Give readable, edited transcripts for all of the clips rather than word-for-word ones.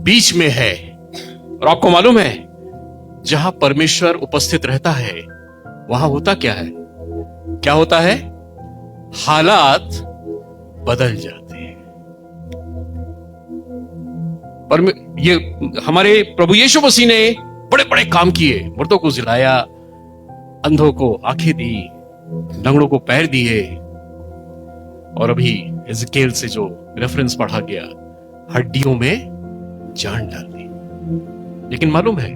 बीच में है। और आपको मालूम है, जहां परमेश्वर उपस्थित रहता है वहां होता क्या है? क्या होता है? हालात बदल जाते हैं। पर ये हमारे प्रभु यीशु मसीह ने बड़े बड़े काम किए। मुर्दों को जिलाया, अंधों को आंखें दी, लंगड़ों को पैर दिए, और अभी एज़ेकियेल से जो रेफरेंस पढ़ा गया, हड्डियों में जान डाल दी। लेकिन मालूम है,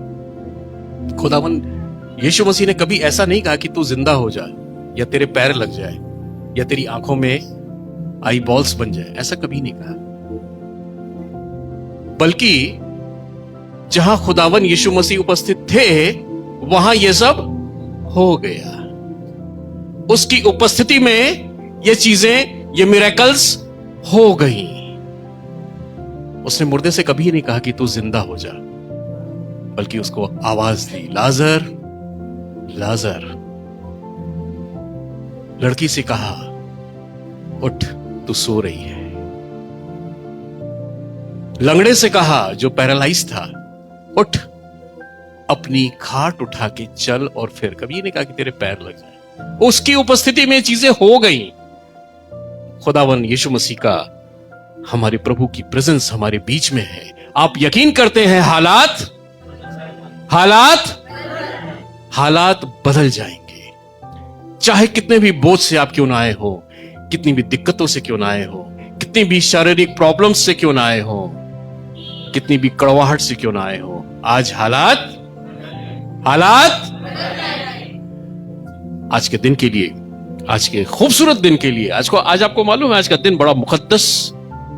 खुदावन यीशु मसीह ने कभी ऐसा नहीं कहा कि तू जिंदा हो जा, या तेरे पैर लग जाए, या तेरी आंखों में आई बॉल्स बन जाए। ऐसा कभी नहीं कहा। बल्कि जहां खुदावन यीशु मसीह उपस्थित थे वहां यह सब हो गया। उसकी उपस्थिति में ये चीजें, ये मिरेकल्स हो गई। उसने मुर्दे से कभी नहीं कहा कि तू जिंदा हो जा, बल्कि उसको आवाज दी, लाजर लाजर। लड़की से कहा, उठ, तू सो रही है। लंगड़े से कहा, जो पैरालाइज था, उठ, अपनी खाट उठा के चल। और फिर कभी नहीं कहा कि तेरे पैर लग जाए। उसकी उपस्थिति में चीजें हो गई। खुदावन यीशु मसीह का, हमारे प्रभु की प्रेजेंस हमारे बीच में है। आप यकीन करते हैं हालात बदल जाएंगे। चाहे कितने भी बोझ से आप क्यों ना आए हो, कितनी भी दिक्कतों से क्यों ना आए हो, कितनी भी शारीरिक प्रॉब्लम्स से क्यों ना आए हो, कितनी भी कड़वाहट से क्यों ना आए हो, आज हालात आज के दिन के लिए, आज के खूबसूरत दिन के लिए, आज आपको मालूम है, आज का दिन बड़ा मुकद्दस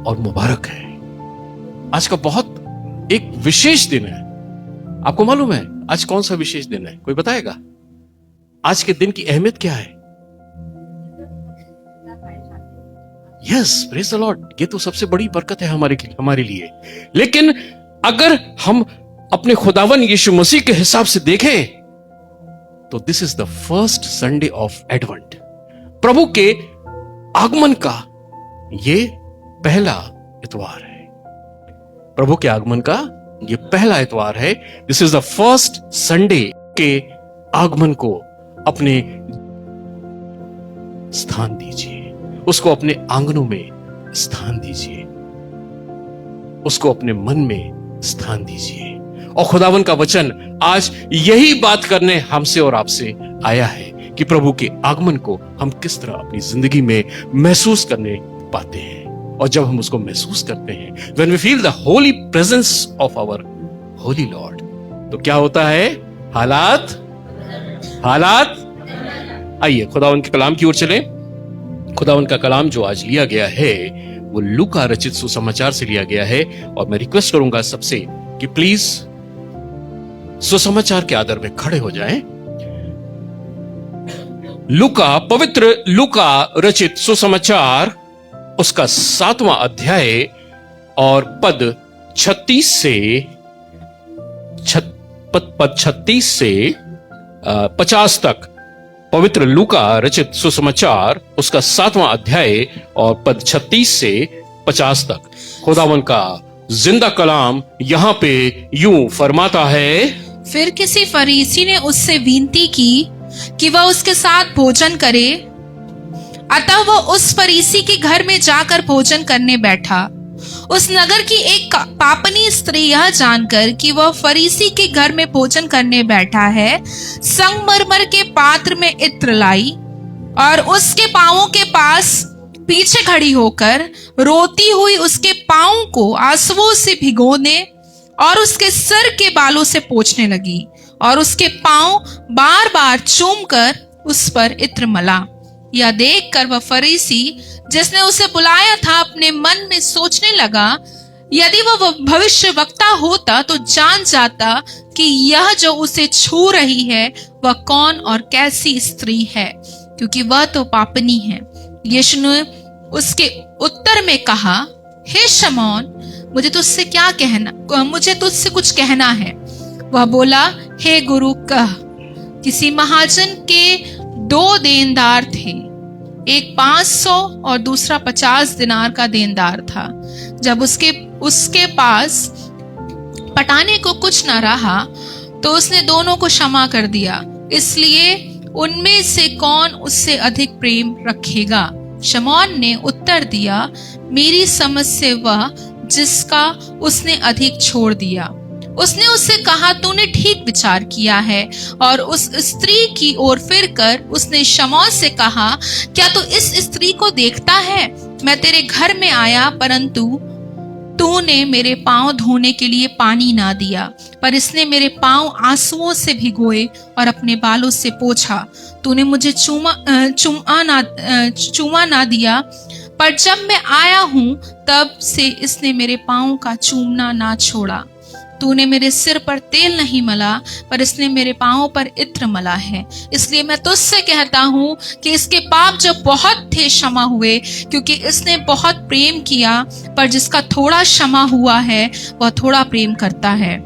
और मुबारक है। आज का बहुत एक विशेष दिन है। आपको मालूम है आज कौन सा विशेष दिन है? कोई बताएगा? आज के दिन की अहमियत क्या है? Yes, praise the Lord. ये तो सबसे बड़ी बरकत है हमारे लिए। लेकिन अगर हम अपने खुदावन यीशु मसीह के हिसाब से देखें तो this is the first Sunday of Advent. प्रभु के आगमन का ये पहला इतवार है। प्रभु के आगमन का ये पहला इतवार है। This is the first Sunday के आगमन को अपने स्थान दीजिए, उसको अपने आंगनों में स्थान दीजिए, उसको अपने मन में स्थान दीजिए। और खुदावन का वचन आज यही बात करने हमसे और आपसे आया है कि प्रभु के आगमन को हम किस तरह अपनी जिंदगी में महसूस करने पाते हैं। और जब हम उसको महसूस करते हैं, when we feel the holy presence of our holy Lord, तो क्या होता है? हालात। आइए खुदावन के कलाम की ओर चलें। खुदावन का कलाम जो आज लिया गया है वो लूका रचित सुसमाचार से लिया गया है। और मैं रिक्वेस्ट करूंगा सबसे कि प्लीज सुसमाचार के आदर में खड़े हो जाएं। लूका, पवित्र लूका रचित सुसमाचार, उसका 7वां अध्याय और पद 36 से 50 तक। पवित्र लूका रचित सुसमाचार, उसका 7वां अध्याय और पद 36 से 50 तक। खुदावन का जिंदा कलाम यहां पे यूं फरमाता है। फिर किसी फरीसी ने उससे विनती की कि वह उसके साथ भोजन करे। अतः वह उस फरीसी के घर में जाकर भोजन करने बैठा। उस नगर की एक पापनी स्त्री यह जानकर कि वह फरीसी के घर में भोजन करने बैठा है, संगमरमर के पात्र में इत्र लाई और उसके पांवों के पास पीछे खड़ी होकर रोती हुई उसके पांवों को आंसुओं से भिगोने और उसके सर के बालों से पोंछने लगी और उसके पांव बार बार चूमकर उस पर इत्र मला। यह देखकर वह फरीसी जिसने उसे बुलाया था अपने मन में सोचने लगा, यदि वह भविष्य वक्ता होता तो जान जाता कि यह जो उसे छू रही है वह कौन और कैसी स्त्री है, क्योंकि वह तो पापनी है। यीशु ने उसके उत्तर में कहा, हे शमौन, मुझे तुझसे कुछ कहना है। वह बोला, हे गुरु, कह। किसी महाजन के 2 देनदार थे, एक 500 और दूसरा 50 दिनार का देनदार था। जब उसके पास पटाने को कुछ न रहा तो उसने दोनों को क्षमा कर दिया। इसलिए उनमें से कौन उससे अधिक प्रेम रखेगा? शमौन ने उत्तर दिया, मेरी समझ से वह जिसका उसने अधिक छोड़ दिया। उसने उससे कहा, तूने ठीक विचार किया है। और उस स्त्री की ओर फिरकर उसने शमौन से कहा, क्या तू इस स्त्री को देखता है? मैं तेरे घर में आया, परंतु तूने मेरे पांव धोने के लिए पानी ना दिया, पर इसने मेरे पांव आंसुओं से भिगोए और अपने बालों से पोंछा। तूने मुझे चूमा ना दिया, पर जब मैं आया हूं तब से इसने मेरे पांव का चूमना ना छोड़ा। तूने मेरे सिर पर तेल नहीं मला, पर इसने मेरे पांवों पर इत्र मला है। इसलिए मैं तुझसे कहता हूं कि इसके पाप जो बहुत थे क्षमा हुए, क्योंकि इसने बहुत प्रेम किया। पर जिसका थोड़ा क्षमा हुआ है वह थोड़ा प्रेम करता है।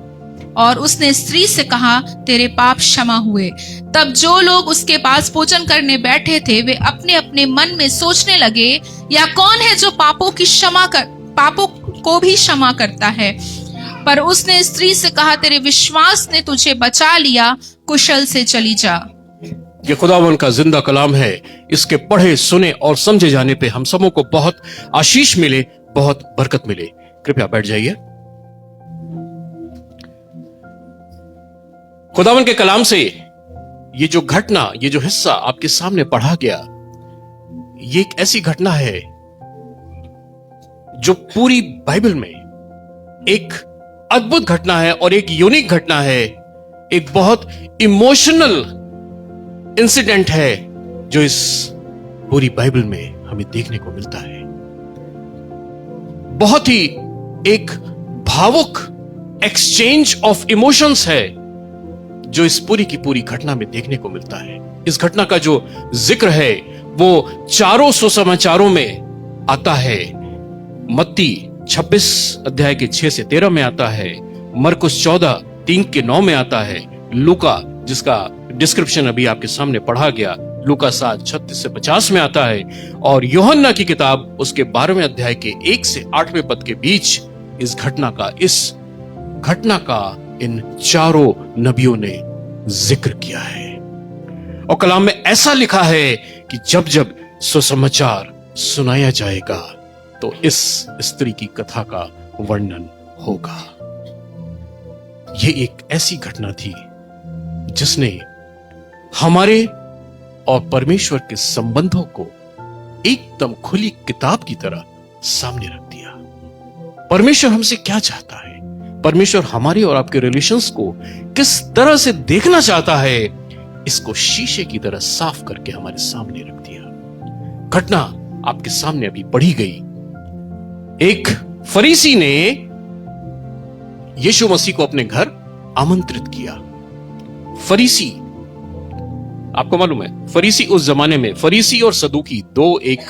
और उसने स्त्री से कहा, तेरे पाप क्षमा हुए। तब जो लोग उसके पास भोजन करने बैठे थे वे अपने अपने मन में सोचने लगे, या कौन है जो पापों को भी क्षमा करता है? पर उसने स्त्री से कहा, तेरे विश्वास ने तुझे बचा लिया, कुशल से चली जा। ये खुदावन का जिंदा कलाम है। इसके पढ़े, सुने और समझे जाने पे हम सबों को बहुत आशीष मिले, बहुत बरकत मिले। कृपया बैठ जाइए। खुदावन के कलाम से ये जो घटना, ये जो हिस्सा आपके सामने पढ़ा गया, ये एक ऐसी घटना है जो पूरी बाइबल में एक अद्भुत घटना है और एक यूनिक घटना है। एक बहुत इमोशनल इंसिडेंट है जो इस पूरी बाइबल में हमें देखने को मिलता है। बहुत ही एक भावुक एक्सचेंज ऑफ इमोशंस है जो इस पूरी की पूरी घटना में देखने को मिलता है। इस घटना का जो जिक्र है वो चारों सुसमाचारों में आता है। मत्ती 26 अध्याय के 6 से 13 में आता है, मरकुस 14 3 के 9 में आता है, लूका जिसका डिस्क्रिप्शन अभी आपके सामने पढ़ा गया, लूका 7 36 से 50 में आता है, और यूहन्ना की किताब उसके 12वें अध्याय के 1 से 8वें पद के बीच इस घटना का इन चारों नबियों ने जिक्र किया है। और कलाम में ऐसा लिखा है कि जब जब सुसमाचार सुनाया जाएगा तो इस स्त्री की कथा का वर्णन होगा। यह एक ऐसी घटना थी जिसने हमारे और परमेश्वर के संबंधों को एकदम खुली किताब की तरह सामने रख दिया। परमेश्वर हमसे क्या चाहता है, परमेश्वर हमारे और आपके रिलेशंस को किस तरह से देखना चाहता है, इसको शीशे की तरह साफ करके हमारे सामने रख दिया। घटना आपके सामने अभी पढ़ी गई। एक फरीसी ने यीशु मसीह को अपने घर आमंत्रित किया। फरीसी, आपको मालूम है फरीसी उस जमाने में, फरीसी और सदूकी दो एक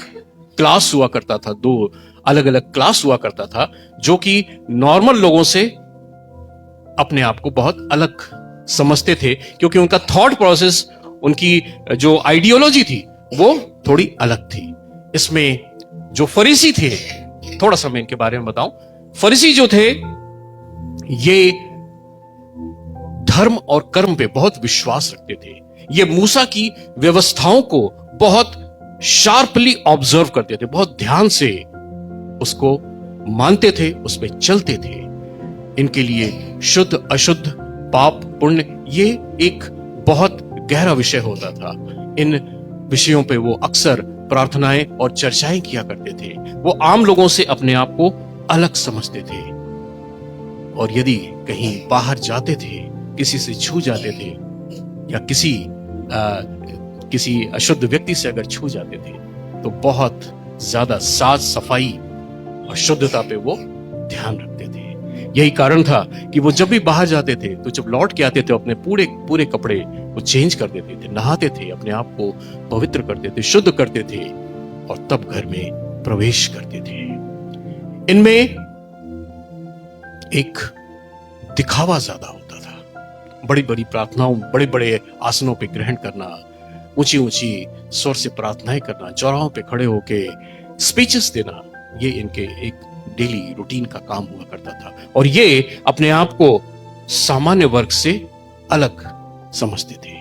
क्लास हुआ करता था, दो अलग अलग क्लास हुआ करता था, जो कि नॉर्मल लोगों से अपने आप को बहुत अलग समझते थे, क्योंकि उनका थॉट प्रोसेस, उनकी जो आइडियोलॉजी थी वो थोड़ी अलग थी। इसमें जो फरीसी थे, थोड़ा सा मैं इनके बारे में बताऊं। फरीसी जो थे ये धर्म और कर्म पे बहुत विश्वास रखते थे। ये मूसा की व्यवस्थाओं को बहुत शार्पली ऑब्जर्व करते थे, बहुत ध्यान से उसको मानते थे, उस पे चलते थे। इनके लिए शुद्ध अशुद्ध, पाप पुण्य, ये एक बहुत गहरा विषय होता था। इन विषयों पे वो अक्सर प्रार्थनाएं और चर्चाएं किया करते थे। वो आम लोगों से अपने आप को अलग समझते थे, और यदि कहीं बाहर जाते थे, किसी से छू जाते थे या किसी अशुद्ध व्यक्ति से अगर छू जाते थे तो बहुत ज्यादा साफ सफाई और शुद्धता पे वो ध्यान रखते थे। यही कारण था कि वो जब भी बाहर जाते थे तो जब लौट के आते थे अपने पूरे कपड़े वो चेंज कर देते थे, नहाते थे, अपने आप को पवित्र करते थे, शुद्ध करते थे, और तब घर में प्रवेश करते थे। इनमें एक दिखावा ज्यादा होता था। बड़ी बड़ी प्रार्थनाओं, बड़े बड़े आसनों पे ग्रहण करना, ऊंची ऊंची स्वर से प्रार्थनाएं करना, चौराहों पे खड़े होके स्पीचेस देना, ये इनके एक डेली रूटीन का काम हुआ करता था, और ये अपने आप को सामान्य वर्ग से अलग समझते थे।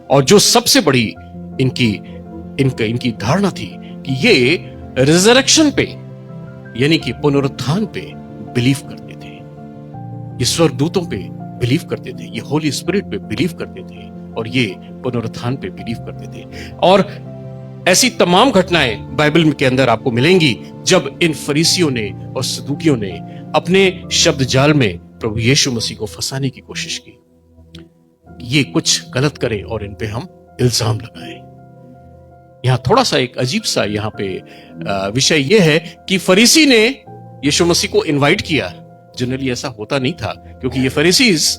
और जो सबसे बड़ी इनकी धारणा थी कि ये रिजरेक्शन पे, यानी कि पुनरुत्थान पे बिलीव करते थे, ये स्वर्गदूतों पे बिलीव करते थे, ये होली स्पिरिट पे बिलीव करते थे, और ये पुनरुत्थान पे बिलीव करते थे। और ऐसी तमाम घटनाएं बाइबल के अंदर आपको मिलेंगी जब इन फरीसियों ने और सदूकियों ने अपने शब्द जाल में प्रभु यीशु मसीह को फंसाने की कोशिश की, ये कुछ गलत करें और इन पे हम इल्जाम लगाएं। यहां थोड़ा सा एक अजीब सा यहां पे विषय यह है कि फरीसी ने यीशु मसीह को इनवाइट किया। जनरली ऐसा होता नहीं था, क्योंकि ये फरीसीज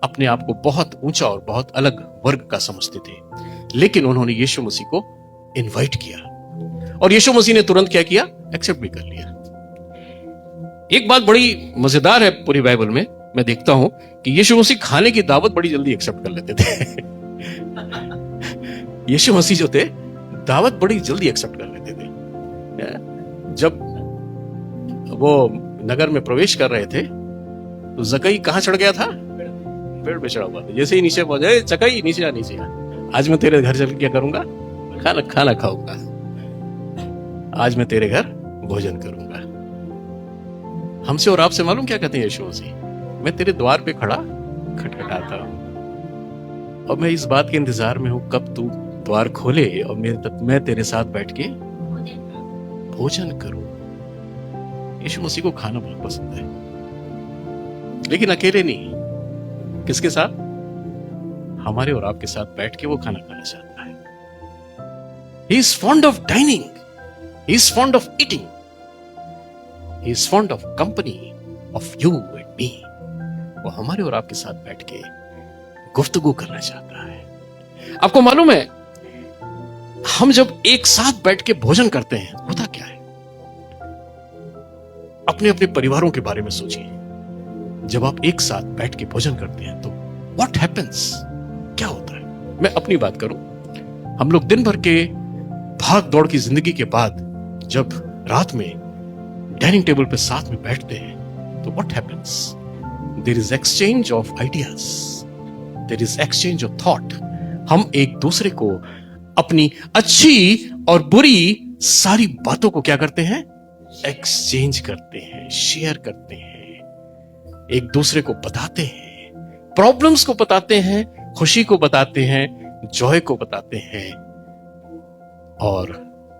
अपने आप को बहुत ऊंचा और बहुत अलग वर्ग का समझते थे, लेकिन उन्होंने यीशु मसीह को इनवाइट किया, और यीशु मसीह ने तुरंत क्या किया? एक्सेप्ट भी कर लिया। एक बात बड़ी मजेदार है पूरी बाइबल में, मैं देखता हूं कि यीशु मसीह खाने की दावत बड़ी जल्दी एक्सेप्ट कर लेते थे। यीशु मसीह जो थे दावत बड़ी जल्दी एक्सेप्ट कर लेते थे। जब वो नगर में प्रवेश कर रहे थे तो जकई कहां चढ़ गया था? पेड़ पे चढ़ा हुआ था। जैसे ही नीचे पहुंचे, जकई नीचे आ, नीचे आ, आज मैं तेरे घर चल के क्या करूंगा? खाना खाऊंगा, आज मैं तेरे घर भोजन करूंगा। हमसे और आपसे मालूम क्या कहते हैं यीशु मसीह? मैं तेरे द्वार पे खड़ा खटखटाता हूं, और मैं इस बात के इंतजार में हूं कब तू द्वार खोले और मैं तेरे साथ बैठ के भोजन करूं। यीशु मसीह को खाना बहुत पसंद है, लेकिन अकेले नहीं, किसके साथ? हमारे और आपके साथ बैठ के वो खाना खाना चाहता है। He is fond of dining. He is fond of eating. He is fond of company of you and me. वो हमारे और आपके साथ बैठ के गुफ्तगू करना चाहता है। आपको मालूम है, हम जब एक साथ बैठ के भोजन करते हैं, होता क्या है? अपने अपने परिवारों के बारे में सोचिए। जब आप एक साथ बैठ के भोजन करते हैं तो व्हाट हैपेंस? क्या होता है? मैं अपनी बात करूं, हम लोग दिन भर के भाग दौड़ की जिंदगी के बाद जब रात में डाइनिंग टेबल पे साथ में बैठते हैं तो what happens? There is exchange of ideas, there is exchange of thought. हम एक दूसरे को अपनी अच्छी और बुरी सारी बातों को क्या करते हैं? एक्सचेंज करते हैं, शेयर करते हैं, एक दूसरे को बताते हैं, प्रॉब्लम्स को बताते हैं, खुशी को बताते हैं, जॉय को बताते हैं, और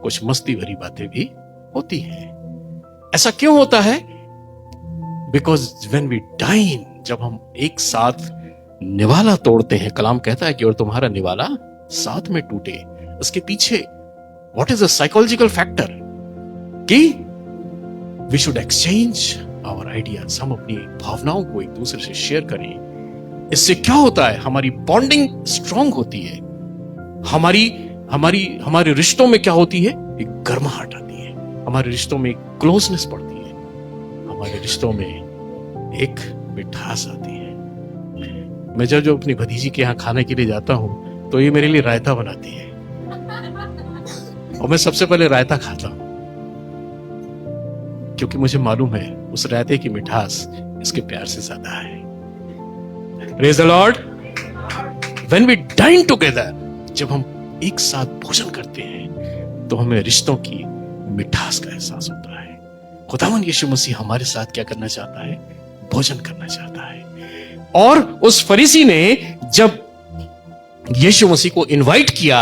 कुछ मस्ती भरी बातें भी होती हैं। ऐसा क्यों होता है? बिकॉज व्हेन वी डाइन, जब हम एक साथ निवाला तोड़ते हैं, कलाम कहता है कि और तुम्हारा निवाला साथ में टूटे, उसके पीछे what is the psychological factor? कि we should exchange our ideas, हम अपनी भावनाओं को एक दूसरे से शेयर करें। इससे क्या होता है? हमारी बॉन्डिंग स्ट्रांग होती है, हमारे रिश्तों में क्या होती है? एक गर्माहट आती है, हमारे रिश्तों में एक क्लोजनेस बढ़ती है, हमारे रिश्तों में एक मिठास आती है। मैं जब अपनी भतीजी के यहाँ खाने के लिए जाता हूं तो ये मेरे लिए रायता बनाती है, और मैं सबसे पहले रायता खाता हूं, क्योंकि मुझे मालूम है उस रायते की मिठास इसके प्यार से ज्यादा है। Praise the lord. When we dine together, जब हम एक साथ भोजन करते हैं तो हमें रिश्तों की मिठास का एहसास होता है। खुदावन यीशु मसीह हमारे साथ क्या करना चाहता है? भोजन करना चाहता है। और उस फरीसी ने जब यीशु मसीह को इनवाइट किया,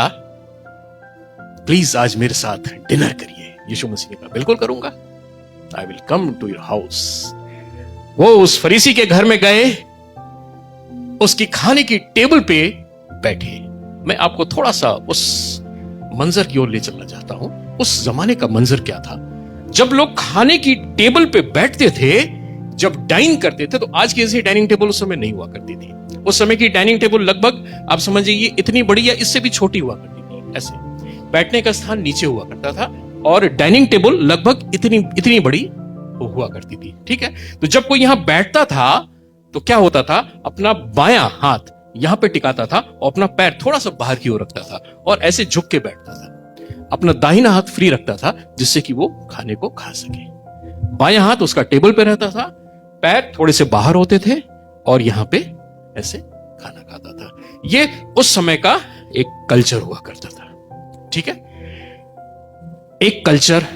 प्लीज आज मेरे साथ डिनर करिए, यीशु मसीह ने कहा बिल्कुल करूंगा, I will come to your house. वो उस फरीसी के घर में गए, उसकी खाने की टेबल पे बैठे। मैं आपको थोड़ा सा उस मंजर की ओर ले चलना चाहता हूं। उस जमाने का मंजर क्या था? जब लोग खाने की टेबल पे बैठते थे, जब डाइन करते थे, तो आज की जैसे डाइनिंग टेबल उस समय नहीं हुआ करती थी। उस समय की डाइनिंग टेबल लगभग आप समझिए इतनी बड़ी या इससे भी छोटी हुआ करती थी। ऐसे बैठने का स्थान नीचे हुआ करता था, और डाइनिंग टेबल लगभग इतनी बड़ी हुआ करती थी। ठीक है, तो जब कोई यहां बैठता था तो क्या होता था? अपना बायां हाथ यहां पे टिकाता था और अपना पैर थोड़ा सा बाहर की ओर रखता था, और ऐसे झुक के बैठता था। अपना दाहिना हाथ फ्री रखता था जिससे कि वो खाने को खा सके। बायां हाथ उसका टेबल पे रहता था, पैर थोड़े से बाहर होते थे और यहां पे ऐसे खाना खाता था। ये उस समय का एक कल्चर हुआ करता था। ठीक है, एक कल्चर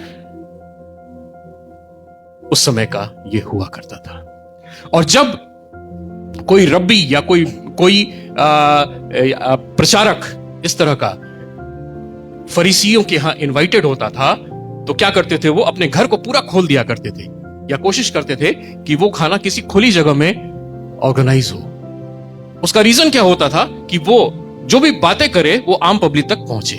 उस समय का ये हुआ करता था। और जब कोई रब्बी या कोई प्रचारक इस तरह का फरीसियों के यहां इनवाइटेड होता था, तो क्या करते थे, वो अपने घर को पूरा खोल दिया करते थे या कोशिश करते थे कि वो खाना किसी खुली जगह में ऑर्गेनाइज हो। उसका रीजन क्या होता था कि वो जो भी बातें करे वो आम पब्लिक तक पहुंचे।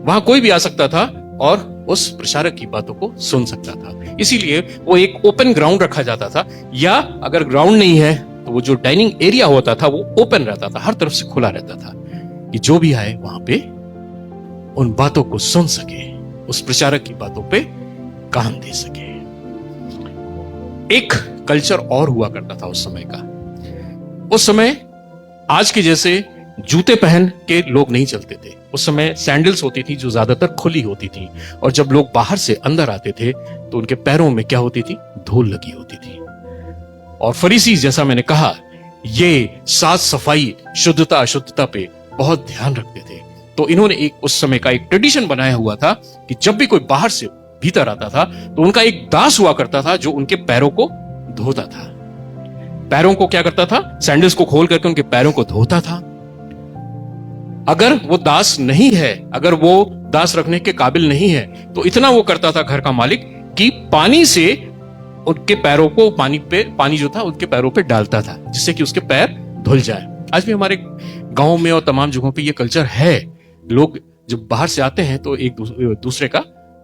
वहां कोई भी आ सकता था और उस प्रचारक की बातों को सुन सकता था। इसीलिए वो एक ओपन ग्राउंड रखा जाता था, या अगर ग्राउंड नहीं है तो वो जो डाइनिंग एरिया होता था वो ओपन रहता था, हर तरफ से खुला रहता था कि जो भी आए वहां पे उन बातों को सुन सके, उस प्रचारक की बातों पे कान दे सके। एक कल्चर और हुआ करता था उस समय का। उस समय आज के जैसे जूते पहन के लोग नहीं चलते थे। उस समय सैंडल्स होती थी जो ज्यादातर खुली होती थी, और जब लोग बाहर से अंदर आते थे तो उनके पैरों में क्या होती थी, धूल लगी होती थी। और फरीसी, जैसा मैंने कहा, ये साफ सफाई, शुद्धता अशुद्धता पे बहुत ध्यान रखते थे। तो इन्होंने एक उस समय का एक ट्रेडिशन बनाया हुआ था कि जब भी कोई बाहर से भीतर आता था तो उनका एक दास हुआ करता था जो उनके पैरों को धोता था। पैरों को क्या करता था, सैंडल्स को खोल करके उनके पैरों को धोता था। अगर वो दास नहीं है, अगर वो दास रखने के काबिल नहीं है, तो इतना वो करता था घर का मालिक कि पानी से उनके पैरों को, पानी जो था उनके पैरों पे डालता था, जिससे कि उसके पैर धुल जाए। आज भी हमारे गांव में और तमाम जगहों पे ये कल्चर है। लोग जब बाहर से आते हैं तो एक दूसरे का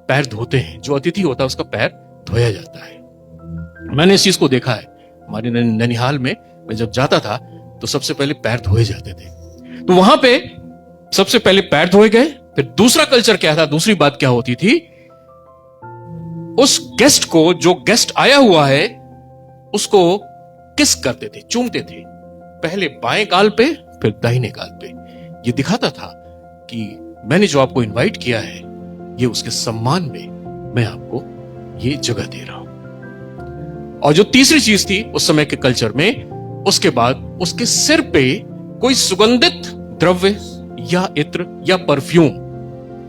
पैर धोते हैं। जो अतिथि होता है उसका पैर धोया जाता है। मैंने इस चीज को देखा है। हमारे ननिहाल में मैं जब जाता था तो सबसे पहले पैर धोए जाते थे। तो वहां पे सबसे पहले पैर धोए गए। फिर दूसरा कल्चर क्या था, दूसरी बात क्या होती थी, उस गेस्ट को, जो गेस्ट आया हुआ है, उसको किस करते थे, चूमते थे। पहले बाएं गाल पे, फिर दाहिने गाल पे। ये दिखाता था कि मैंने जो आपको इनवाइट किया है, ये उसके सम्मान में मैं आपको ये जगह दे रहा हूं। और जो तीसरी चीज थी उस समय के कल्चर में, उसके बाद उसके सिर पे कोई सुगंधित द्रव्य या इत्र या परफ्यूम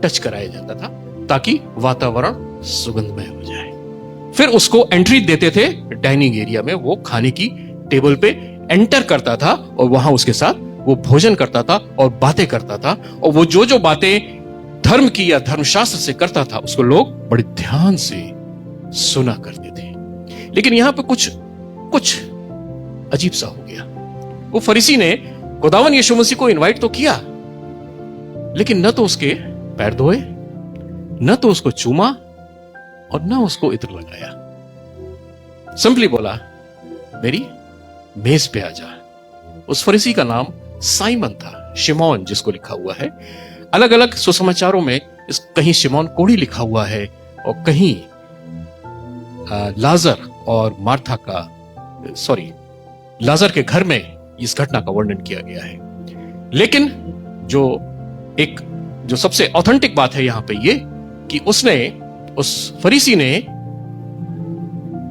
टच कराया जाता था ताकि वातावरण सुगंधमय हो जाए। फिर उसको एंट्री देते थे डाइनिंग एरिया में। वो खाने की टेबल पे एंटर करता था और वहां उसके साथ वो भोजन करता था और बातें करता था। और वो जो बातें धर्म की या धर्मशास्त्र से करता था उसको लोग बड़े ध्यान से सुना करते थे। लेकिन यहां पे कुछ अजीब सा हो गया। वो फरीसी ने खुदावन यीशु मसीह को इनवाइट तो किया, लेकिन न तो उसके पैर धोए, न तो उसको चूमा और न उसको इत्र लगाया। सिंपली बोला, मेरी मेज पे आ जा। उस फरीसी का नाम साइमन था, शिमोन जिसको लिखा हुआ है। अलग अलग सुसमाचारों में कहीं शिमोन कोढ़ी लिखा हुआ है और कहीं लाजर और मार्था का, लाजर के घर में इस घटना का वर्णन किया गया है। लेकिन जो सबसे ऑथेंटिक बात है यहां पे ये कि उस फरीसी ने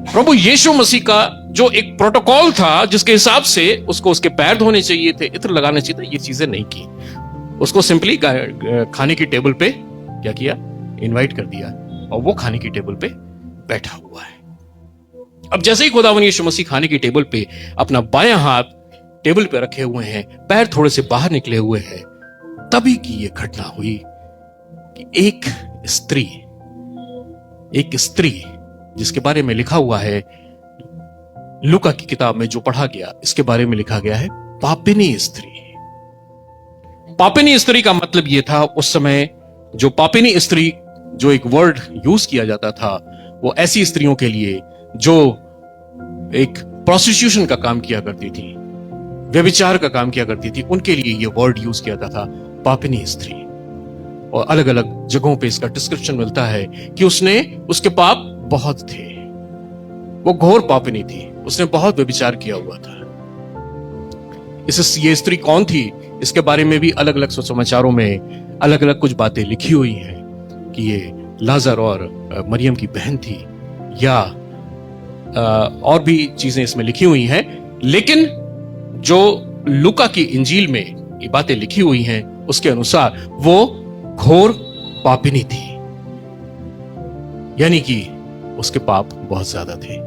प्रभु यीशु मसीह का जो एक प्रोटोकॉल था, जिसके हिसाब से उसको उसके पैर धोने चाहिए थे, इत्र लगाने चाहिए था, ये चीजें नहीं की। उसको सिंपली खाने की टेबल पे क्या किया, इनवाइट कर दिया और वो खाने की टेबल पे बैठा हुआ है। अब जैसे ही खुदावन यीशु मसीह खाने की टेबल पे अपना बायां हाथ टेबल पे रखे हुए हैं, पैर थोड़े से बाहर निकले हुए हैं, तभी की यह घटना हुई कि एक स्त्री जिसके बारे में लिखा हुआ है लूका की किताब में, जो पढ़ा गया, इसके बारे में लिखा गया है पापिनी स्त्री। पापिनी स्त्री का मतलब यह था उस समय, जो पापिनी स्त्री जो एक वर्ड यूज किया जाता था, वो ऐसी स्त्रियों के लिए जो एक प्रोस्टिट्यूशन का काम किया करती थी, व्यभिचार का काम किया करती थी, उनके लिए यह वर्ड यूज किया जाता था, पापिनी स्त्री। और अलग अलग जगहों पे इसका डिस्क्रिप्शन मिलता है कि उसके पाप बहुत थे, वो घोर पापिनी थी, उसने बहुत व्यभिचार किया हुआ था। ये स्त्री कौन थी, इसके बारे में भी अलग अलग सुसमाचारों में अलग अलग कुछ बातें लिखी हुई हैं कि ये लाजर और मरियम की बहन थी, या और भी चीजें इसमें लिखी हुई हैं, लेकिन जो लूका की इंजील में ये बातें लिखी हुई हैं उसके अनुसार वो घोर पापिनी थी, यानी कि उसके पाप बहुत ज्यादा थे।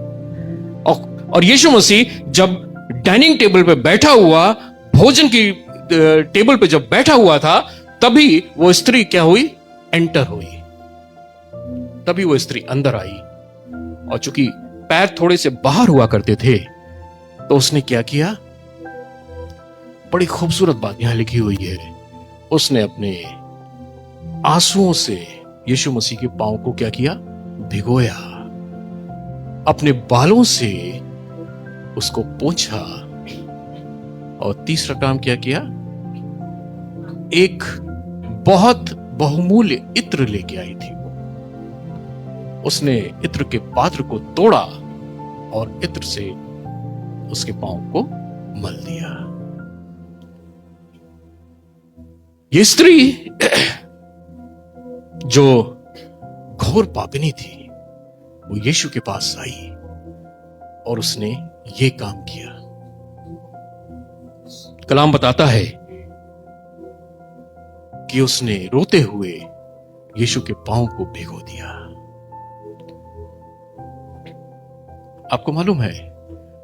और यीशु मसीह जब डाइनिंग टेबल पे बैठा हुआ, भोजन की टेबल पे जब बैठा हुआ था, तभी वो स्त्री क्या हुई? एंटर हुई। तभी वो स्त्री अंदर आई, और चूंकि पैर थोड़े से बाहर हुआ करते थे तो उसने क्या किया? बड़ी खूबसूरत बात यहां लिखी हुई है। उसने अपने आंसुओं से यीशु मसीह के पांव को क्या किया? भिगोया। अपने बालों से उसको पोंछा। और तीसरा काम क्या किया? एक बहुत बहुमूल्य इत्र लेके आई थी। उसने इत्र के पात्र को तोड़ा और इत्र से उसके पांव को मल दिया। ये स्त्री जो घोर पापिनी थी, वो यीशु के पास आई और उसने ये काम किया। कलाम बताता है कि उसने रोते हुए यीशु के पांव को भिगो दिया। आपको मालूम है,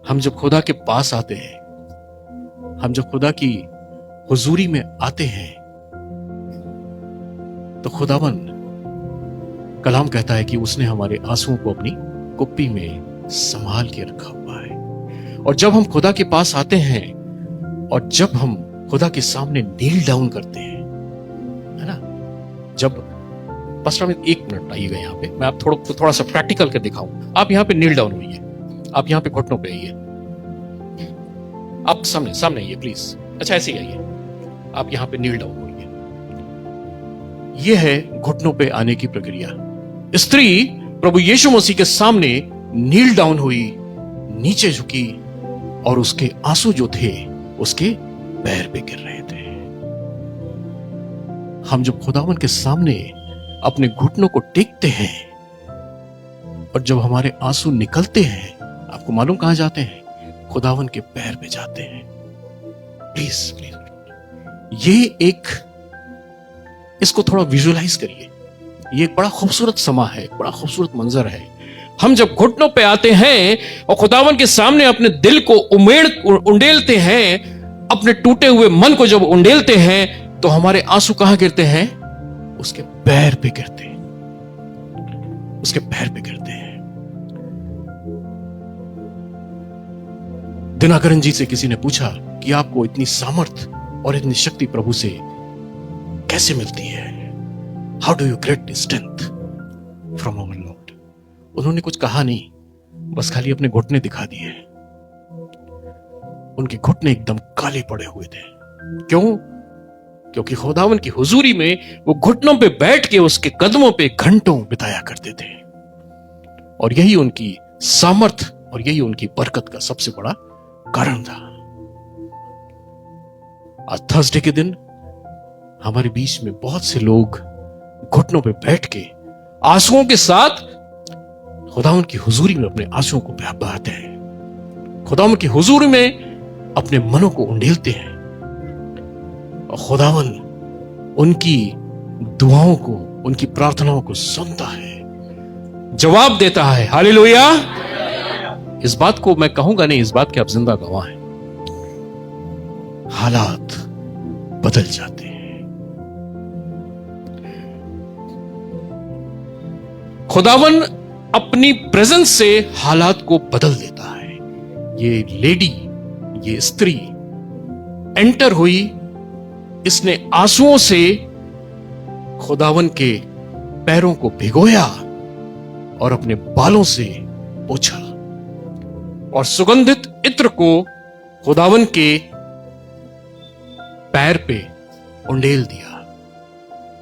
हम जब खुदा के पास आते हैं, हम जब खुदा की हुजूरी में आते हैं, तो खुदावन कलाम कहता है कि उसने हमारे आंसुओं को अपनी कुप्पी में संभाल के रखा हुआ है। और जब हम खुदा के पास आते हैं और जब हम खुदा के सामने नील डाउन करते हैं, है ना, जब पास्टर में 1 मिनट आइएगा यहाँ पे, मैं आप थोड़ा सा प्रैक्टिकल कर दिखाऊं। आप यहाँ पे नील डाउन हुई है, आप यहाँ पे घुटनों पे आइए, आप सामने आइए प्लीज। अच्छा ऐसे ही आइए, आप यहाँ पे नील डाउन होइए। यह है घुटनों पे आने की प्रक्रिया। स्त्री प्रभु यीशु मसीह के सामने नील डाउन हुई, नीचे झुकी, और उसके आंसू जो थे उसके पैर पे गिर रहे थे। हम जब खुदावन के सामने अपने घुटनों को टेकते हैं और जब हमारे आंसू निकलते हैं, आपको मालूम कहां जाते हैं? खुदावन के पैर पे जाते हैं। प्लीज ये इसको थोड़ा विजुअलाइज करिए। ये एक बड़ा खूबसूरत समा है, बड़ा खूबसूरत मंजर है। हम जब घुटनों पे आते हैं और खुदावन के सामने अपने दिल को उंडेलते हैं, अपने टूटे हुए मन को जब उंडेलते हैं, तो हमारे आंसू कहां गिरते हैं? उसके पैर पे गिरते हैं, उसके पैर पे गिरते हैं। दिनाकरन जी से किसी ने पूछा कि आपको इतनी सामर्थ और इतनी शक्ति प्रभु से कैसे मिलती है? How do you get strength from our lord? उन्होंने कुछ कहा नहीं, बस खाली अपने घुटने दिखा दिए। उनके घुटने एकदम काले पड़े हुए थे। क्यों? क्योंकि खुदावन की हुजूरी में वो घुटनों पे बैठ के उसके कदमों पे घंटों बिताया करते थे। और यही उनकी सामर्थ और यही उनकी बरकत का सबसे बड़ा कारण था। आज थर्सडे के दिन हमारे बीच में बहुत से लोग घुटनों पे बैठ के आंसुओं के साथ खुदावन की हुजूरी में अपने आंसुओं को बहाते हैं, खुदावन की हुजूरी में अपने मनों को उंडेलते हैं, और खुदावन उनकी दुआओं को, उनकी प्रार्थनाओं को सुनता है, जवाब देता है। हालेलुया। इस बात को मैं कहूंगा नहीं, इस बात के आप जिंदा गवाह हैं। हालात बदल जाते हैं। खुदावन अपनी प्रेजेंस से हालात को बदल देता है। ये लेडी, ये स्त्री एंटर हुई, इसने आंसुओं से खुदावन के पैरों को भिगोया और अपने बालों से पोंछा और सुगंधित इत्र को खुदावन के पैर पे उंडेल दिया।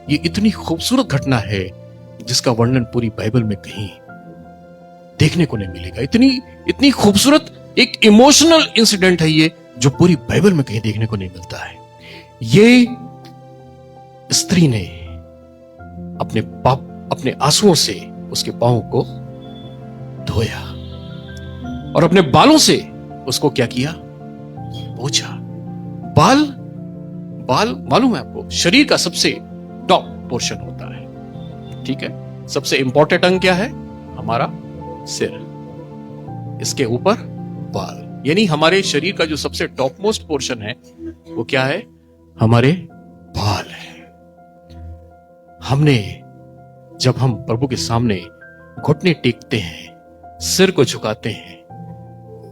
ये इतनी खूबसूरत घटना है जिसका वर्णन पूरी बाइबल में कहीं देखने को नहीं मिलेगा। इतनी खूबसूरत एक इमोशनल इंसिडेंट है ये, जो पूरी बाइबल में कहीं देखने को नहीं मिलता है। ये स्त्री ने अपने आंसुओं से उसके पांव को धोया और अपने बालों से उसको क्या किया? पोंछा। बाल मालूम है आपको, शरीर का सबसे टॉप पोर्शन होता है, ठीक है। सबसे इंपॉर्टेंट अंग क्या है? हमारा सिर, इसके ऊपर बाल, यानी हमारे शरीर का जो सबसे टॉप मोस्ट पोर्शन है वो क्या है? हमारे बाल है। जब हम प्रभु के सामने घुटने टेकते हैं, सिर को झुकाते हैं,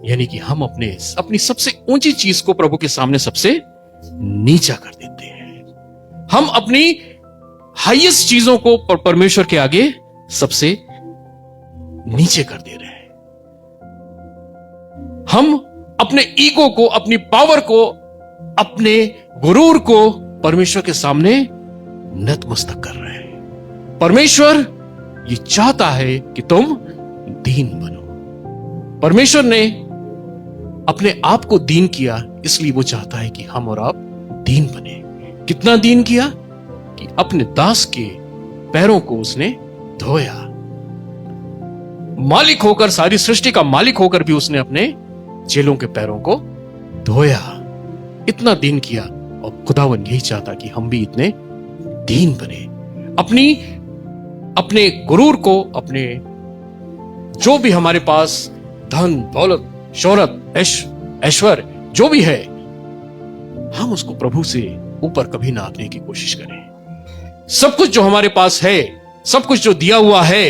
यानी कि हम अपनी सबसे ऊंची चीज को प्रभु के सामने सबसे नीचा कर देते हैं। हम अपनी हाईएस्ट चीजों को परमेश्वर के आगे सबसे नीचे कर दे रहे हैं। हम अपने ईगो को, अपनी पावर को, अपने गुरूर को परमेश्वर के सामने नतमस्तक कर रहे हैं। परमेश्वर ये चाहता है कि तुम दीन बनो। परमेश्वर ने अपने आप को दीन किया, इसलिए वो चाहता है कि हम और आप दीन बने। कितना दीन किया? कि अपने दास के पैरों को उसने धोया। मालिक होकर, सारी सृष्टि का मालिक होकर भी उसने अपने चेलों के पैरों को धोया। इतना दीन किया, और खुदावन यही चाहता कि हम भी इतने दीन बने। अपने गुरूर को, अपने जो भी हमारे पास धन दौलत शोहरत ऐश्वर्य जो भी है, हम उसको प्रभु से ऊपर कभी ना आने की कोशिश करें। सब कुछ जो हमारे पास है, सब कुछ जो दिया हुआ है,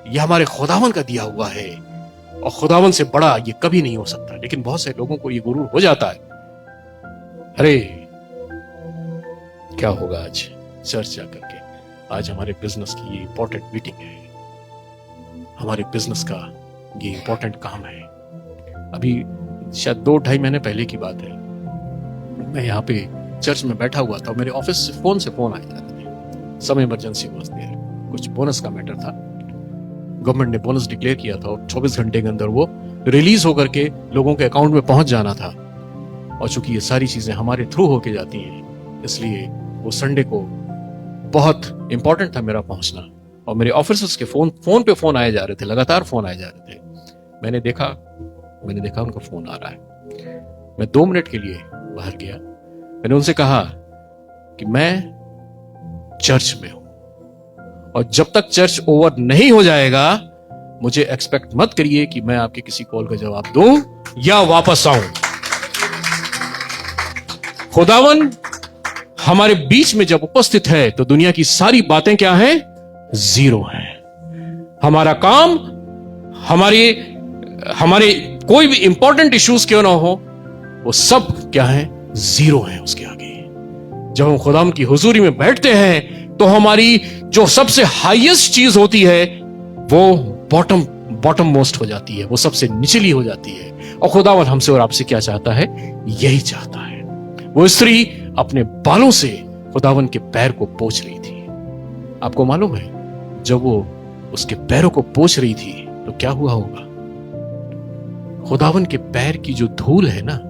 यह हमारे खुदावन का दिया हुआ है, और खुदावन से बड़ा ये कभी नहीं हो सकता। लेकिन बहुत से लोगों को ये गुरूर हो जाता है। अरे क्या होगा आज चर्च जाकर के? आज हमारे बिजनेस की ये इंपॉर्टेंट मीटिंग है, हमारे बिजनेस का ये इंपॉर्टेंट काम है। अभी शायद 2-2.5 महीने पहले की बात है, मैं यहाँ पे चर्च में बैठा हुआ था, मेरे ऑफिस से फोन आए जा रहे थे। सब इमरजेंसी वाज देयर, कुछ बोनस का मैटर था। गवर्नमेंट ने बोनस डिक्लेयर किया था और 24 घंटे के अंदर वो रिलीज होकर के लोगों के अकाउंट में पहुंच जाना था। और चूंकि ये सारी चीजें हमारे थ्रू होके जाती हैं, इसलिए वो संडे को बहुत इंपॉर्टेंट था मेरा पहुंचना। और मेरे ऑफिसर्स के फोन पे फोन आए जा रहे थे, लगातार फोन आए जा रहे थे। मैंने देखा उनका फोन आ रहा है। मैं 2 मिनट के लिए बाहर गया। मैंने उनसे कहा कि मैं चर्च में हूं, और जब तक चर्च ओवर नहीं हो जाएगा, मुझे एक्सपेक्ट मत करिए कि मैं आपके किसी कॉल का जवाब दूं या वापस आऊं। खुदावन हमारे बीच में जब उपस्थित है, तो दुनिया की सारी बातें क्या हैं? जीरो हैं। हमारा काम, हमारे कोई भी इंपॉर्टेंट इश्यूज क्यों ना हो, वो सब क्या है? जीरो हैं उसके आगे। जब हम खुदाम की हुजूरी में बैठते हैं, तो हमारी जो सबसे हाईएस्ट चीज होती है, वो बॉटम मोस्ट हो जाती है, वो सबसे निचली हो जाती है। और खुदावन हमसे और आपसे क्या चाहता है? यही चाहता है। वो स्त्री अपने बालों से खुदावन के पैर को पोंछ रही थी। आपको मालूम है, जब वो उसके पैरों को पोंछ रही थी, तो क्या हुआ होगा? खुदावन के पैर की जो धूल है ना,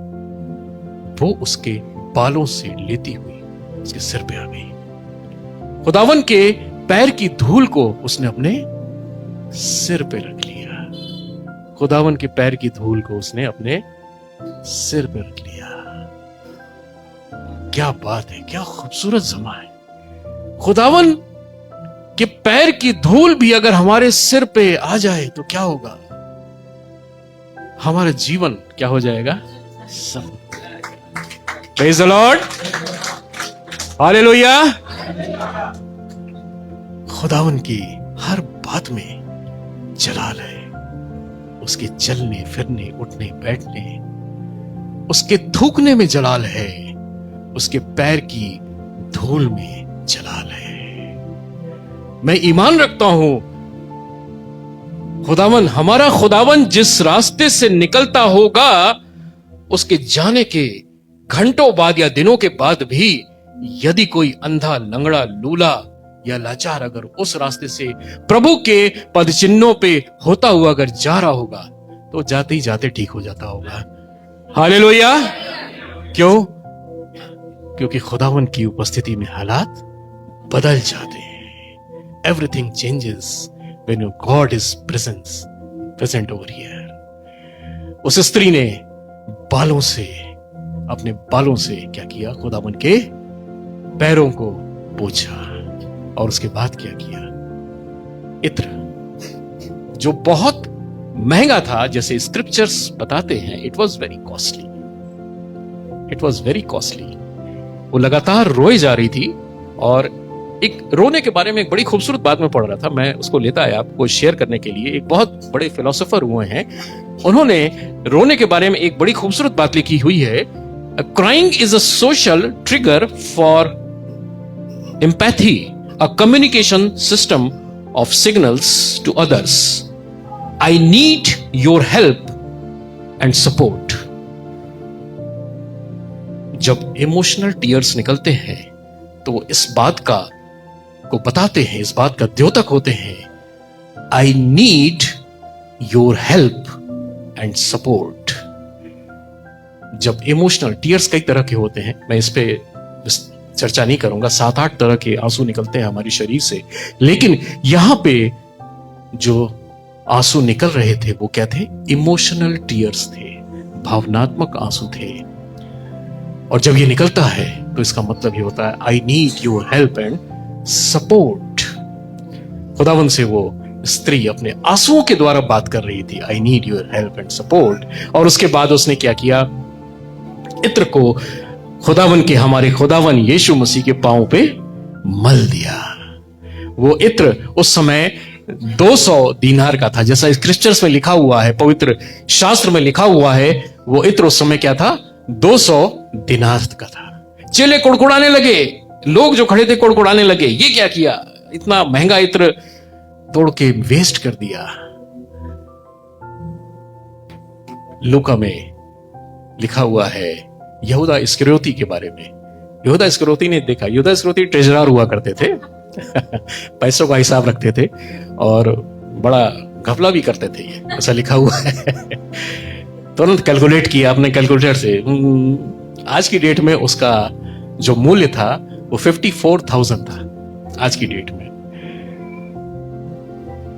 वो उसके बालों से लेती हुई उसके सिर पे आ गई। खुदावन के पैर की धूल को उसने अपने सिर पे रख लिया। खुदावन के पैर की धूल को उसने अपने सिर पे रख लिया। क्या बात है, क्या खूबसूरत जमा है। खुदावन के पैर की धूल भी अगर हमारे सिर पे आ जाए तो क्या होगा? हमारा जीवन क्या हो जाएगा? सब। Praise the Lord, hallelujah. खुदावन की हर बात में जलाल है। उसके चलने फिरने, उठने बैठने, उसके थूकने में जलाल है। उसके पैर की धूल में जलाल है। मैं ईमान रखता हूं, खुदावन, हमारा खुदावन जिस रास्ते से निकलता होगा, उसके जाने के घंटों बाद या दिनों के बाद भी यदि कोई अंधा, लंगड़ा, लूला या लाचार अगर उस रास्ते से प्रभु के पद चिन्हों पे होता हुआ अगर जा रहा होगा, तो जाते ही जाते ठीक हो जाता होगा। हालेलुया। क्यों? क्योंकि खुदावन की उपस्थिति में हालात बदल जाते हैं। Everything changes when your God is presence present over here. उस स्त्री ने अपने बालों से क्या किया? खुदावन के पैरों को पोंछा। और उसके बाद क्या किया? इत्र, जो बहुत महंगा था, जैसे स्क्रिप्चर्स बताते हैं, it was very costly, it was very costly. वो लगातार रोए जा रही थी। और एक रोने के बारे में एक बड़ी खूबसूरत बात मैं पढ़ रहा था, मैं उसको लेता आया आपको शेयर करने के लिए। एक बहुत बड़े फिलोसोफर हुए हैं, उन्होंने रोने के बारे में एक बड़ी खूबसूरत बात लिखी हुई है। Crying is a social trigger for empathy, a communication system of signals to others. I need your help and support. जब इमोशनल टीयर्स निकलते हैं तो वो इस बात को बताते हैं, इस बात का द्योतक होते हैं, आई need your help and support. जब इमोशनल टीयर्स कई तरह के होते हैं, मैं इस पे चर्चा नहीं करूंगा, 7-8 तरह के आंसू निकलते हैं हमारी शरीर से, लेकिन यहां पे जो आंसू निकल रहे थे वो क्या थे? इमोशनल टीयर्स थे, भावनात्मक आंसू थे। और जब ये निकलता है तो इसका मतलब ये होता है, आई need your help and support. खुदावन से वो स्त्री अपने आंसुओं के द्वारा बात कर रही थी, आई need your help and support. और उसके बाद उसने क्या किया? इत्र को खुदावन के, हमारे खुदावन यीशु मसीह के पांव पे मल दिया। वो इत्र उस समय 200 दीनार का था, जैसा स्क्रिप्चर्स में लिखा हुआ है, पवित्र शास्त्र में लिखा हुआ है। वो इत्र उस समय क्या था? 200 दीनार का था। चेले कुड़कुड़ाने लगे, लोग जो खड़े थे कुड़कुड़ाने लगे, ये क्या किया? इतना महंगा इत्र तोड़ के वेस्ट कर दिया। लूका में लिखा हुआ है यहूदा इस्करियोती के बारे में। यहूदा इस्करियोती ने देखा, यहूदा इस्करियोती ट्रेजरर हुआ करते थे पैसों का हिसाब रखते थे और बड़ा घपला भी करते थे, ये ऐसा लिखा हुआ है तुरंत कैलकुलेट किया अपने कैलकुलेटर से, आज की डेट में उसका जो मूल्य था वो 54,000 था आज की डेट में।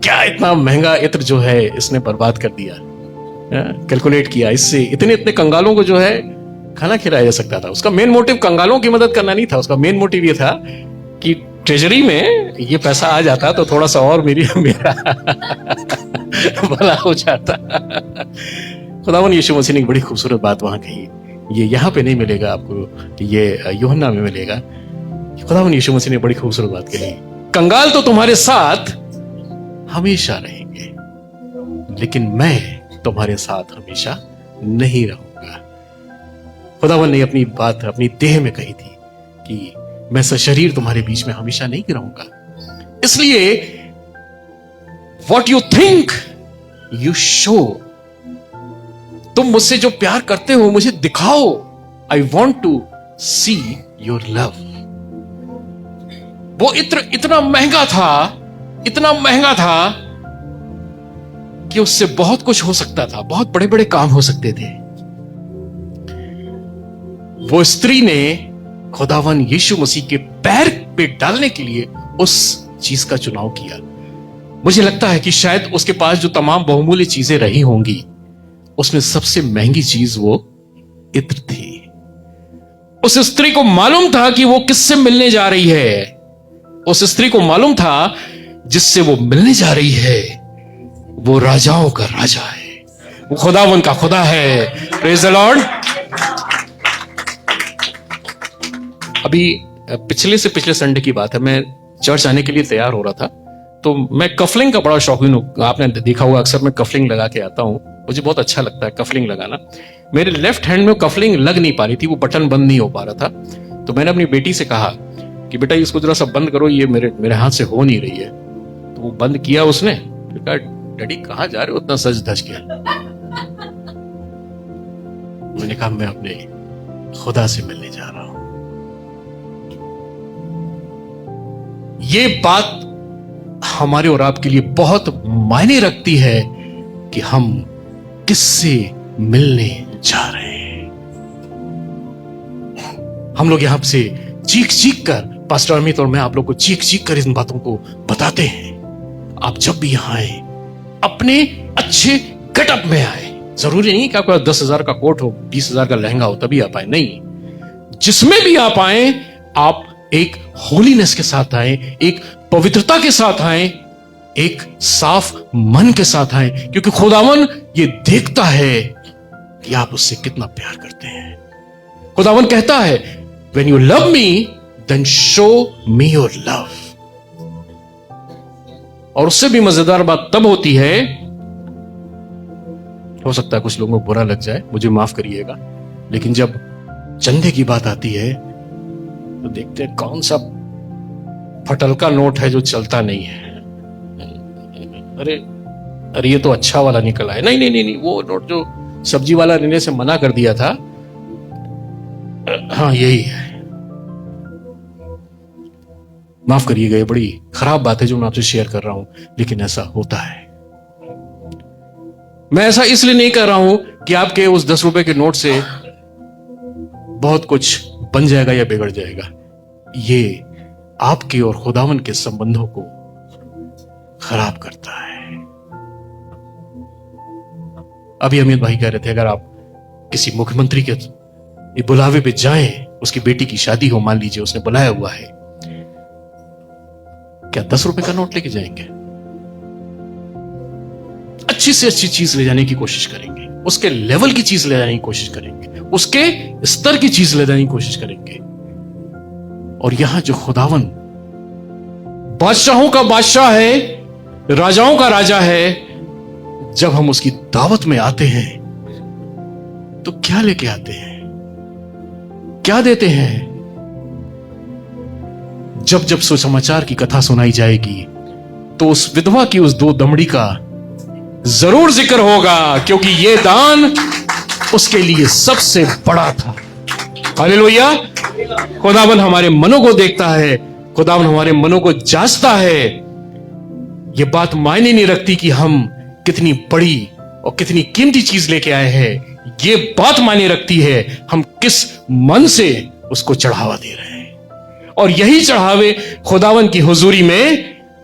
क्या इतना महंगा इत्र जो है इसने बर्बाद कर दिया। कैलकुलेट किया, इससे इतने इतने कंगालों को जो है खाना खिलाया जा सकता था। उसका मेन मोटिव कंगालों की मदद करना नहीं था, उसका मेन मोटिव ये था कि ट्रेजरी में ये पैसा आ जाता तो थोड़ा सा और मेरा भला हो जाता। खुदावन यीशु मसीह ने एक बड़ी खूबसूरत बात वहां कही, ये यहां पे नहीं मिलेगा आपको, ये यूहन्ना में मिलेगा। खुदावन यीशु मसीह ने बड़ी खूबसूरत बात कही, कंगाल तो तुम्हारे साथ हमेशा रहेंगे, लेकिन मैं तुम्हारे साथ हमेशा नहीं रहूंगा। खुदावन ने अपनी बात अपनी देह में कही थी कि मैं सशरीर तुम्हारे बीच में हमेशा नहीं रहूंगा। इसलिए what you think you show, तुम मुझसे जो प्यार करते हो मुझे दिखाओ। I want to see your love. वो इत्र इतना महंगा था कि उससे बहुत कुछ हो सकता था, बहुत बड़े बड़े काम हो सकते थे। वो स्त्री ने खुदावन यीशु मसीह के पैर पे डालने के लिए उस चीज का चुनाव किया। मुझे लगता है कि शायद उसके पास जो तमाम बहुमूल्य चीजें रही होंगी, उसमें सबसे महंगी चीज वो इत्र थी। उस स्त्री को मालूम था कि वो किससे मिलने जा रही है। उस स्त्री को मालूम था जिससे वो मिलने जा रही है वो राजाओं का राजा है, वो खुदावन का खुदा है। Praise the Lord. अभी पिछले संडे की बात है, मैं चर्च आने के लिए तैयार हो रहा था, तो मैं कफलिंग का बड़ा शौकीन हूं। आपने देखा होगा अक्सर मैं कफलिंग लगा के आता हूं, मुझे बहुत अच्छा लगता है कफलिंग लगाना। मेरे लेफ्ट हैंड में कफलिंग लग नहीं पा रही थी, वो बटन बंद नहीं हो पा रहा था। तो मैंने अपनी बेटी से कहा कि बेटा इसको जरा सा बंद करो, ये मेरे हाथ से हो नहीं रही है। तो वो बंद किया उसने। कहा डैडी कहां जा रहे हो उतना सज धज के? मैंने कहा मैं अपने खुदा से मिलने जा रहा हूं। ये बात हमारे और आपके लिए बहुत मायने रखती है कि हम किससे मिलने जा रहे हैं। हम लोग यहां से चीख कर, पास्टर अमित और मैं आप लोग को चीख कर इन बातों को बताते हैं। आप जब भी यहां आए अपने अच्छे गेटअप में आए। जरूरी नहीं कि आपका 10,000 का कोट हो, 20,000 का लहंगा हो तभी आप आए, नहीं, जिसमें भी आप आए आप एक होलीनेस के साथ आए, एक पवित्रता के साथ आए, एक साफ मन के साथ आए, क्योंकि खुदावन ये देखता है कि आप उससे कितना प्यार करते हैं। खुदावन कहता है when you love me then show me your love। और उससे भी मजेदार बात तब होती है, हो सकता है कुछ लोगों को बुरा लग जाए, मुझे माफ करिएगा, लेकिन जब चंदे की बात आती है तो देखते हैं कौन सा फटलका नोट है जो चलता नहीं है। अरे ये तो अच्छा वाला निकला है, नहीं नहीं नहीं नहीं, वो नोट जो सब्जी वाला लेने से मना कर दिया था, हाँ यही है। माफ करिएगा, ये बड़ी खराब बात है जो मैं आपसे शेयर कर रहा हूं, लेकिन ऐसा होता है। मैं ऐसा इसलिए नहीं कर रहा हूं कि आपके उस 10 रुपए के नोट से बहुत कुछ बन जाएगा या बिगड़ जाएगा। ये आपके और खुदावन के संबंधों को खराब करता है। अभी अमित भाई कह रहे थे, अगर आप किसी मुख्यमंत्री के बुलावे पे जाएं, उसकी बेटी की शादी हो, मान लीजिए उसने बुलाया हुआ है, क्या 10 रुपए का नोट लेके जाएंगे? अच्छी से अच्छी चीज ले जाने की कोशिश करेंगे, उसके लेवल की चीज ले जाने की कोशिश करेंगे, उसके स्तर की चीज ले जाने की कोशिश करेंगे। और यहां जो खुदावन बादशाहों का बादशाह है, राजाओं का राजा है, जब हम उसकी दावत में आते हैं तो क्या लेके आते हैं, क्या देते हैं? जब जब सुसमाचार की कथा सुनाई जाएगी तो उस विधवा की उस 2 दमड़ी का जरूर जिक्र होगा, क्योंकि यह दान उसके लिए सबसे बड़ा था। हालेलुया। खुदावन हमारे मनों को देखता है, खुदावन हमारे मनों को जांचता है। यह बात मायने नहीं रखती कि हम कितनी बड़ी और कितनी कीमती चीज लेके आए हैं, यह बात मायने रखती है हम किस मन से उसको चढ़ावा दे रहे हैं। और यही चढ़ावे खुदावन की हुजूरी में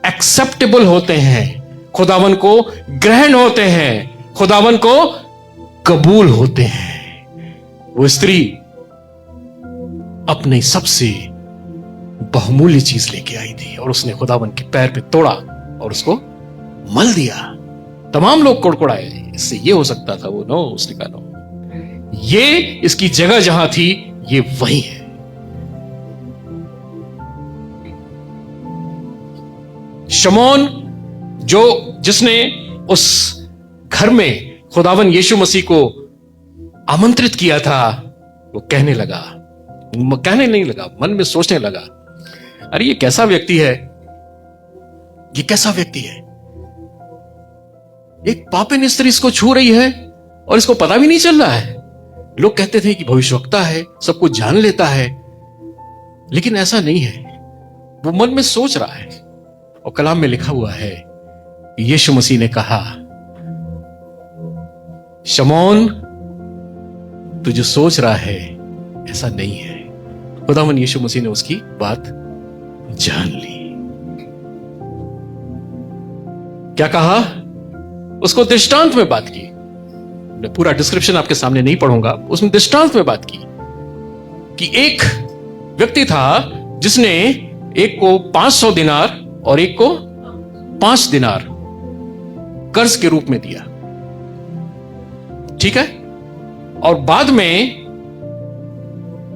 एक्सेप्टेबल होते हैं, खुदावन को ग्रहण होते हैं, खुदावन को कबूल होते हैं। वो स्त्री अपने सबसे बहुमूल्य चीज लेके आई थी और उसने खुदावन के पैर पे तोड़ा और उसको मल दिया। तमाम लोग कुड़कुड़ाए, इससे ये हो सकता था, वो नो, उसने कहा नो, ये इसकी जगह जहां थी ये वही है। शमौन जिसने उस घर में खुदावन यीशु मसीह को आमंत्रित किया था, वो कहने नहीं लगा, मन में सोचने लगा, अरे ये कैसा व्यक्ति है, ये कैसा व्यक्ति है, एक पापिन स्त्री इसको छू रही है और इसको पता भी नहीं चल रहा है। लोग कहते थे कि भविष्यवक्ता है, सब कुछ जान लेता है, लेकिन ऐसा नहीं है। वो मन में सोच रहा है और कलाम में लिखा हुआ है, यीशु मसीह ने कहा, शमौन तू जो सोच रहा है ऐसा नहीं है। खुदावन यीशु मसीह ने उसकी बात जान ली। क्या कहा? उसको दृष्टांत में बात की। मैं पूरा डिस्क्रिप्शन आपके सामने नहीं पढ़ूंगा, उसने दृष्टांत में बात की कि एक व्यक्ति था जिसने एक को 500 दिनार और एक को 5 दिनार कर्ज के रूप में दिया, ठीक है। और बाद में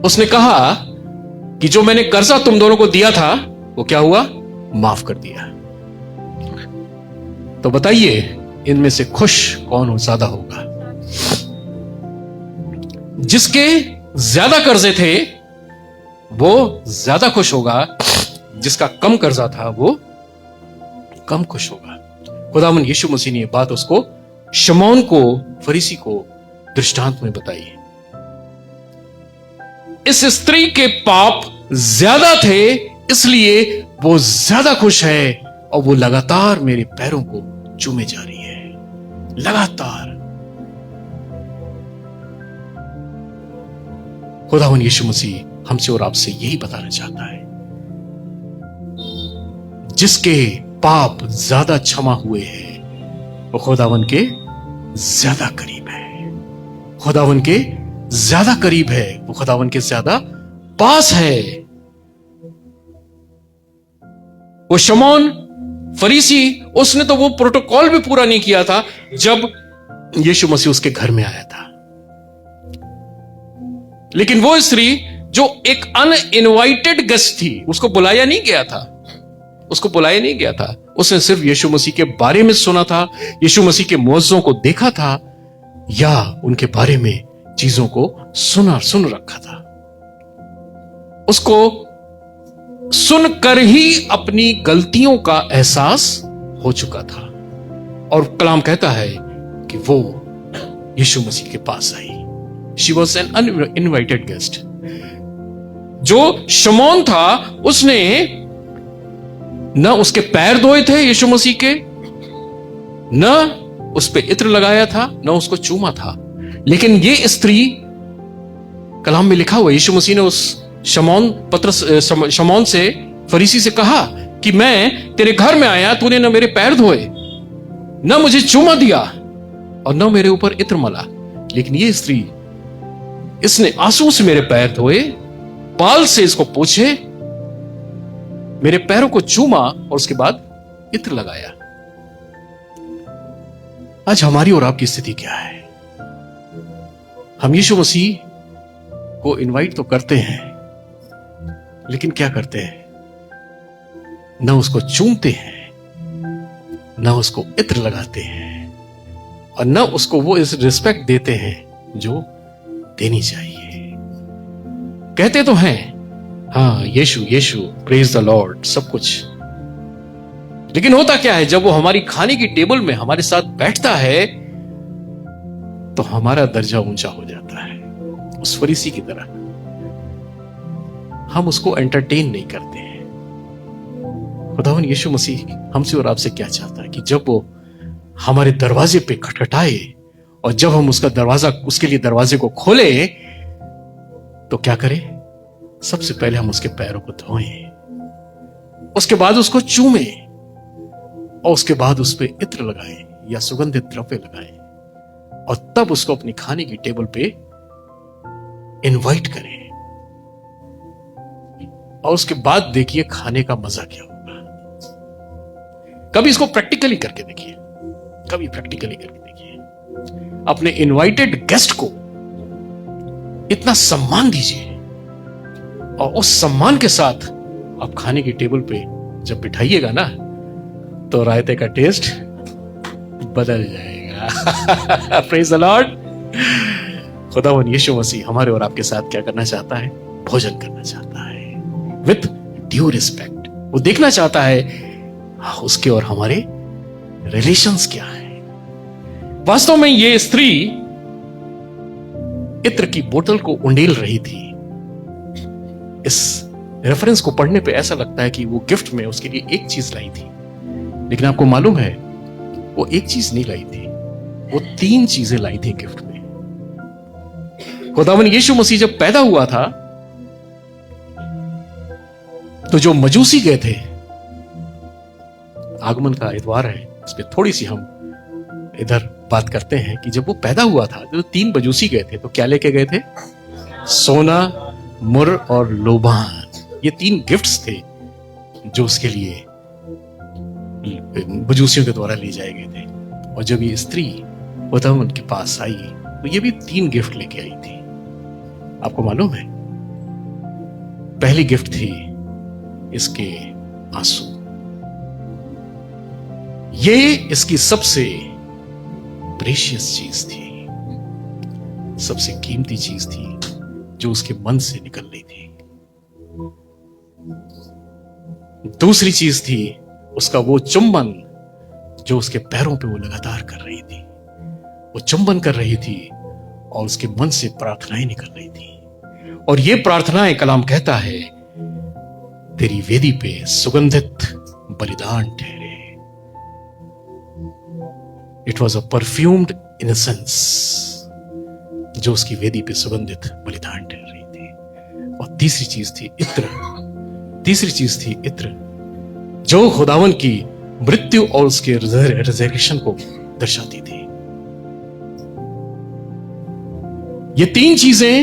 उसने कहा कि जो मैंने कर्जा तुम दोनों को दिया था वो क्या हुआ, माफ कर दिया। तो बताइए इनमें से खुश कौन हो ज्यादा होगा? जिसके ज्यादा कर्जे थे वो ज्यादा खुश होगा, जिसका कम कर्जा था वो कम खुश होगा। खुदावन यीशु मसीह ने यह बात उसको, शमौन को, फरीसी को दृष्टांत में बताई। इस स्त्री के पाप ज्यादा थे इसलिए वो ज्यादा खुश है और वो लगातार मेरे पैरों को चूमे जा रही है, लगातार। खुदावन यीशु मसीह हमसे और आपसे यही बताना चाहता है, जिसके पाप ज्यादा क्षमा हुए हैं वो खुदावन के ज्यादा करीब है, खुदावन के ज्यादा करीब है, वो खुदावन के ज्यादा पास है। वो शमौन फरीसी, उसने तो वो प्रोटोकॉल भी पूरा नहीं किया था जब यीशु मसीह उसके घर में आया था। लेकिन वो स्त्री जो एक अनइनवाइटेड गेस्ट थी, उसको बुलाया नहीं गया था, उसको बुलाया नहीं गया था, उसने सिर्फ यीशु मसीह के बारे में सुना था, यीशु मसीह के मुअज्जों को देखा था या उनके बारे में चीजों को सुन रखा था। उसको सुनकर ही अपनी गलतियों का एहसास हो चुका था और कलाम कहता है कि वो यीशु मसीह के पास आई। She was an uninvited guest. जो शमौन था उसने न उसके पैर धोए थे यीशु मसीह के, न उस पे इत्र लगाया था, न उसको चूमा था। लेकिन ये स्त्री, कलाम में लिखा हुआ, यीशु मसीह ने उस शमौन से, फरीसी से कहा कि मैं तेरे घर में आया, तूने न मेरे पैर धोए, न मुझे चूमा दिया और न मेरे ऊपर इत्र मला। लेकिन ये स्त्री, इसने आंसू से मेरे पैर धोए, बाल से इसको पोंछे, मेरे पैरों को चूमा और उसके बाद इत्र लगाया। आज हमारी और आपकी स्थिति क्या है? हम यीशु मसीह को इनवाइट तो करते हैं, लेकिन क्या करते हैं? न उसको चूमते हैं, न उसको इत्र लगाते हैं और न उसको वो इस रिस्पेक्ट देते हैं जो देनी चाहिए। कहते तो हैं हाँ यीशु यीशु, प्रेज द लॉर्ड, सब कुछ, लेकिन होता क्या है? जब वो हमारी खाने की टेबल में हमारे साथ बैठता है तो हमारा दर्जा ऊंचा हो जाता है। उस फरीसी की तरह हम उसको एंटरटेन नहीं करते हैं। खुदावन यीशु मसीह हमसे और आपसे क्या चाहता है कि जब वो हमारे दरवाजे पे खटखटाए और जब हम उसके लिए दरवाजे को खोले तो क्या करें? सबसे पहले हम उसके पैरों को धोएं, उसके बाद उसको चूमें और उसके बाद उस पर इत्र लगाएं या सुगंधित द्रव्य लगाएं और तब उसको अपनी खाने की टेबल पे इनवाइट करें। और उसके बाद देखिए खाने का मजा क्या होगा। कभी इसको प्रैक्टिकली करके देखिए, कभी प्रैक्टिकली करके देखिए। अपने इनवाइटेड गेस्ट को इतना सम्मान दीजिए और उस सम्मान के साथ आप खाने की टेबल पे जब बिठाइएगा ना तो रायते का टेस्ट बदल जाएगा। Praise the Lord. खुदावन यीशु मसीह हमारे और आपके साथ क्या करना चाहता है? भोजन करना चाहता है विथ ड्यू रिस्पेक्ट। वो देखना चाहता है उसके और हमारे रिलेशंस क्या है। वास्तव में ये स्त्री इत्र की बोतल को उंडेल रही थी। इस रेफरेंस को पढ़ने पे ऐसा लगता है कि वो गिफ्ट में उसके लिए एक चीज लाई थी, लेकिन आपको मालूम है वो एक चीज नहीं लाई थी, वो 3 चीजें लाई थी गिफ्ट में। खुदावन यीशु मसीह जब पैदा हुआ था तो जो मजूसी गए थे, आगमन का इतवार है, इस पे थोड़ी सी हम इधर बात करते हैं कि जब वो पैदा हुआ था तो 3 मजूसी गए थे, तो क्या लेके गए थे? सोना, मुर और लोबान। ये 3 गिफ्ट्स थे जो उसके लिए मजूसियों के द्वारा ले जाए गए थे। और जब ये स्त्री खुदावन के पास आई तो ये भी 3 गिफ्ट लेके आई थी। आपको मालूम है, पहली गिफ्ट थी इसके आंसू। ये इसकी सबसे प्रेशियस चीज थी, सबसे कीमती चीज थी जो उसके मन से निकल रही थी। दूसरी चीज थी उसका वो चुंबन जो उसके पैरों पे वो लगातार कर रही थी। वो चुंबन कर रही थी और उसके मन से प्रार्थनाएं निकल रही थी। और ये प्रार्थनाएं, कलाम कहता है, तेरी वेदी पे सुगंधित बलिदान ठहरे। इट वॉज अ परफ्यूम्ड इनसेंस जो उसकी वेदी पे सुगंधित बलिदान ठहर रही थी। और तीसरी चीज थी इत्र, जो खुदावन की मृत्यु और उसके रिजर्वेशन को दर्शाती थी। ये 3 चीजें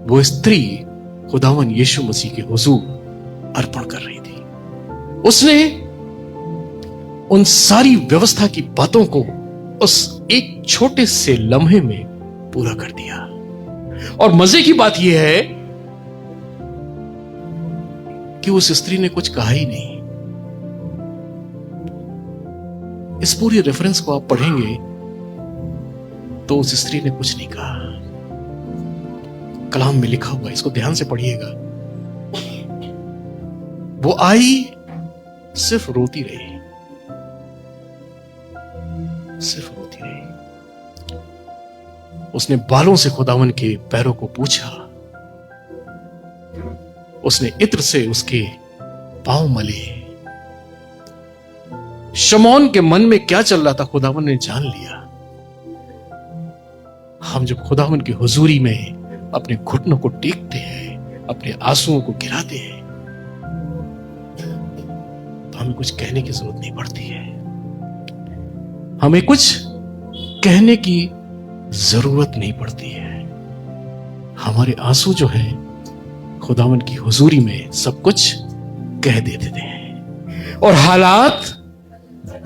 वो स्त्री खुदावन यीशु मसीह के हुजूर अर्पण कर रही थी। उसने उन सारी व्यवस्था की बातों को उस एक छोटे से लम्हे में पूरा कर दिया। और मजे की बात यह है कि उस स्त्री ने कुछ कहा ही नहीं। इस पूरी रेफरेंस को आप पढ़ेंगे तो उस स्त्री ने कुछ नहीं कहा। कलाम में लिखा हुआ, इसको ध्यान से पढ़िएगा। वो आई, सिर्फ रोती रही, सिर्फ रोती रही। उसने बालों से खुदावन के पैरों को पूछा, उसने इत्र से उसके पांव मले। शमौन के मन में क्या चल रहा था खुदावन ने जान लिया। हम जब खुदावन की हुजूरी में अपने घुटनों को टेकते हैं, अपने आंसुओं को गिराते हैं, तो हमें कुछ कहने की जरूरत नहीं पड़ती है। हमें कुछ कहने की जरूरत नहीं पड़ती है। हमारे आंसू जो हैं खुदावन की हुजूरी में सब कुछ कह देते हैं और हालात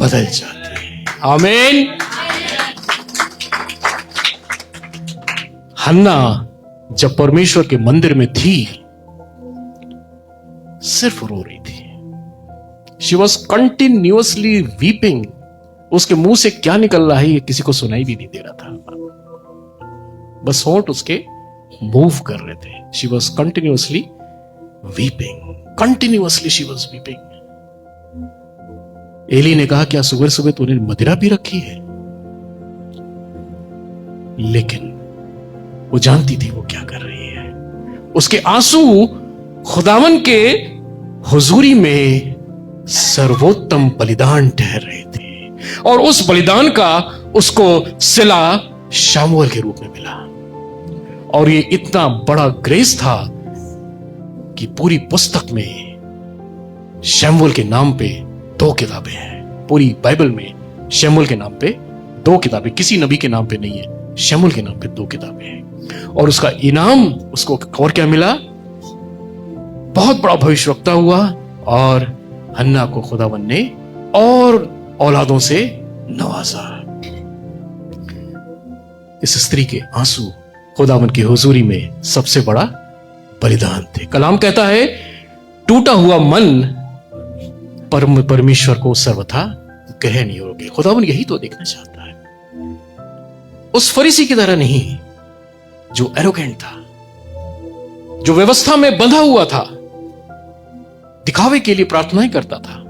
बदल जाते हैं। आमीन। हन्ना जब परमेश्वर के मंदिर में थी, सिर्फ रो रही थी। She was continuously weeping. उसके मुंह से क्या निकल रहा है ये किसी को सुनाई भी नहीं दे रहा था, बस होंठ उसके मूव कर रहे थे। She was continuously weeping, continuously she was weeping. Eli ने कहा, क्या सुबह सुबह तूने मदिरा भी रखी है? लेकिन वो जानती थी वो क्या कर रही है। उसके आंसू खुदावन के हुजूरी में सर्वोत्तम बलिदान ठहर रहे थे और उस बलिदान का उसको सिला शामुएल के रूप में मिला। और ये इतना बड़ा ग्रेस था कि पूरी पुस्तक में शमूएल के नाम पे 2 किताबें हैं। पूरी बाइबल में शमूएल के नाम पे 2 किताबें, किसी नबी के नाम पे नहीं है, शमूएल के नाम पे 2 किताबें हैं। और उसका इनाम उसको और क्या मिला? बहुत बड़ा भविष्यवक्ता हुआ और हन्ना को खुदावन ने और औलादों से नवाजा। इस स्त्री के आंसू खुदावन की हुजूरी में सबसे बड़ा बलिदान थे। कलाम कहता है, टूटा हुआ मन परमेश्वर को सर्वथा कह नहीं होगे। खुदावन यही तो देखना चाहता है। उस फरीसी की तरह नहीं जो एरोगेंट था, जो व्यवस्था में बंधा हुआ था, दिखावे के लिए प्रार्थनाएं करता था।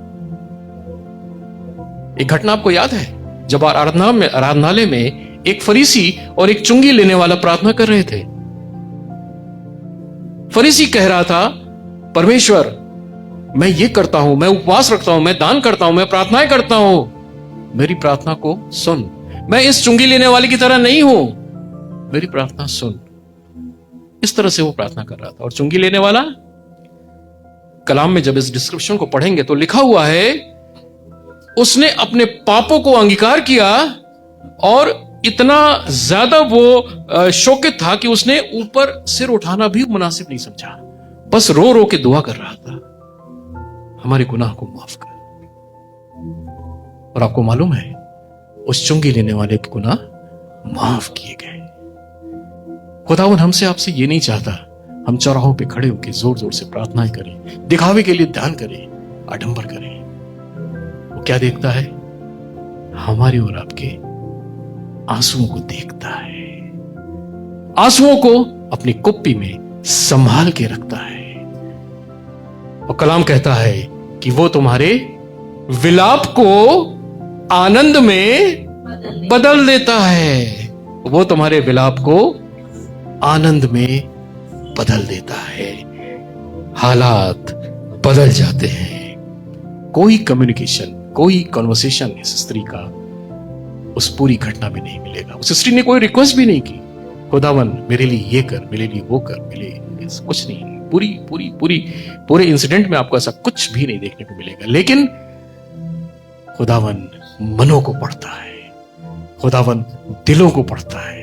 एक घटना आपको याद है, जब आराधनालय में एक फरीसी और एक चुंगी लेने वाला प्रार्थना कर रहे थे। फरीसी कह रहा था, परमेश्वर मैं ये करता हूं, मैं उपवास रखता हूं, मैं दान करता हूं, मैं प्रार्थनाएं करता हूं, मेरी प्रार्थना को सुन। मैं इस चुंगी लेने वाले की तरह नहीं हूं, मेरी प्रार्थना सुन। इस तरह से वो प्रार्थना कर रहा था। और चुंगी लेने वाला, कलाम में जब इस डिस्क्रिप्शन को पढ़ेंगे तो लिखा हुआ है, उसने अपने पापों को अंगीकार किया और इतना ज्यादा वो शोकित था कि उसने ऊपर सिर उठाना भी मुनासिब नहीं समझा। बस रो रो के दुआ कर रहा था, हमारे गुनाह को माफ कर। और आपको मालूम है, उस चुंगी लेने वाले के गुनाह माफ किए गए। खुदावन हमसे आपसे ये नहीं चाहता हम चौराहों पे खड़े होकर जोर जोर से प्रार्थनाएं करें, दिखावे के लिए ध्यान करें, आडंबर करें। वो क्या देखता है? हमारे और आपके आंसुओं को देखता है। आंसुओं को अपनी कुप्पी में संभाल के रखता है। और कलाम कहता है कि वो तुम्हारे विलाप को आनंद में बदल देता है। वो तुम्हारे विलाप को आनंद में बदल देता है। हालात बदल जाते हैं। कोई कम्युनिकेशन, कोई कन्वर्सेशन इस स्त्री का उस पूरी घटना में नहीं मिलेगा। उस स्त्री ने कोई रिक्वेस्ट भी नहीं की, खुदावन मेरे लिए ये कर, मेरे लिए वो कर, मेरे लिए कुछ नहीं। पूरे इंसिडेंट में आपको ऐसा कुछ भी नहीं देखने को मिलेगा। लेकिन खुदावन मनों को पढ़ता है, खुदावन दिलों को पढ़ता है।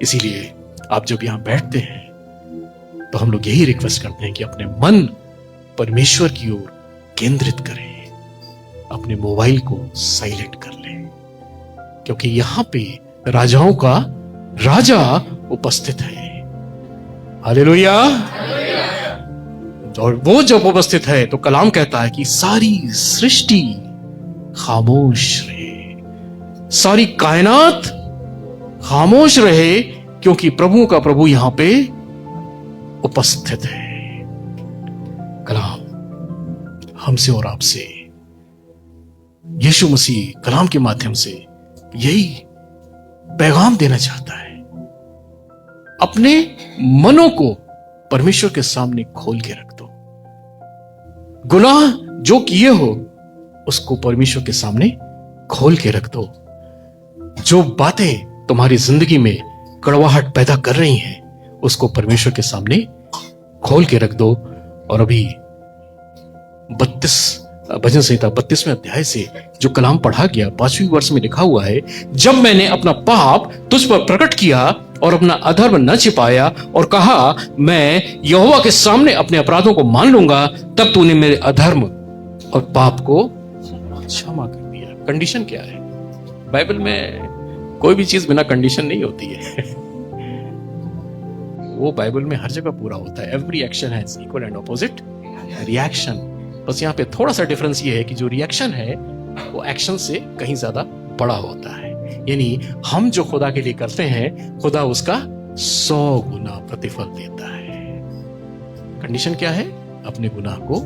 इसीलिए आप जब यहां बैठते हैं तो हम लोग यही रिक्वेस्ट करते हैं कि अपने मन परमेश्वर की ओर केंद्रित करें, अपने मोबाइल को साइलेंट कर लें, क्योंकि यहां पे राजाओं का राजा उपस्थित है। हालेलुया। और वो जब उपस्थित है तो कलाम कहता है कि सारी सृष्टि खामोश रहे, सारी कायनात खामोश रहे, क्योंकि प्रभु का प्रभु यहां पे उपस्थित है। कलाम हमसे और आपसे, यीशु मसीह कलाम के माध्यम से यही पैगाम देना चाहता है। अपने मनों को परमेश्वर के सामने खोल के रख दो। गुनाह जो किए हो उसको परमेश्वर के सामने खोल के रख दो। जो बातें तुम्हारी जिंदगी में कड़वाहट पैदा कर रही हैं उसको परमेश्वर के सामने खोल के रख दो। और अभी 32 भजन संहिता 32वें अध्याय से जो कलाम पढ़ा गया 5वीं वर्ष में लिखा हुआ है, जब मैंने अपना पाप तुझ पर प्रकट किया और अपना अधर्म न छिपाया और कहा मैं यहोवा के सामने अपने अपराधों को मान लूंगा, तब तूने मेरे अधर्म और पाप को क्षमा कर दिया। कंडीशन क्या है? बाइबल में कोई भी चीज बिना कंडीशन नहीं होती है। वो बाइबल में हर जगह पूरा होता है। Every action has equal and opposite reaction. बस यहाँ पे थोड़ा सा डिफरेंस ये है कि जो रिएक्शन है वो एक्शन से कहीं ज्यादा बड़ा होता है। यानी हम जो खुदा के लिए करते हैं खुदा उसका 100 गुना प्रतिफल देता है। कंडीशन क्या है? अपने गुनाह को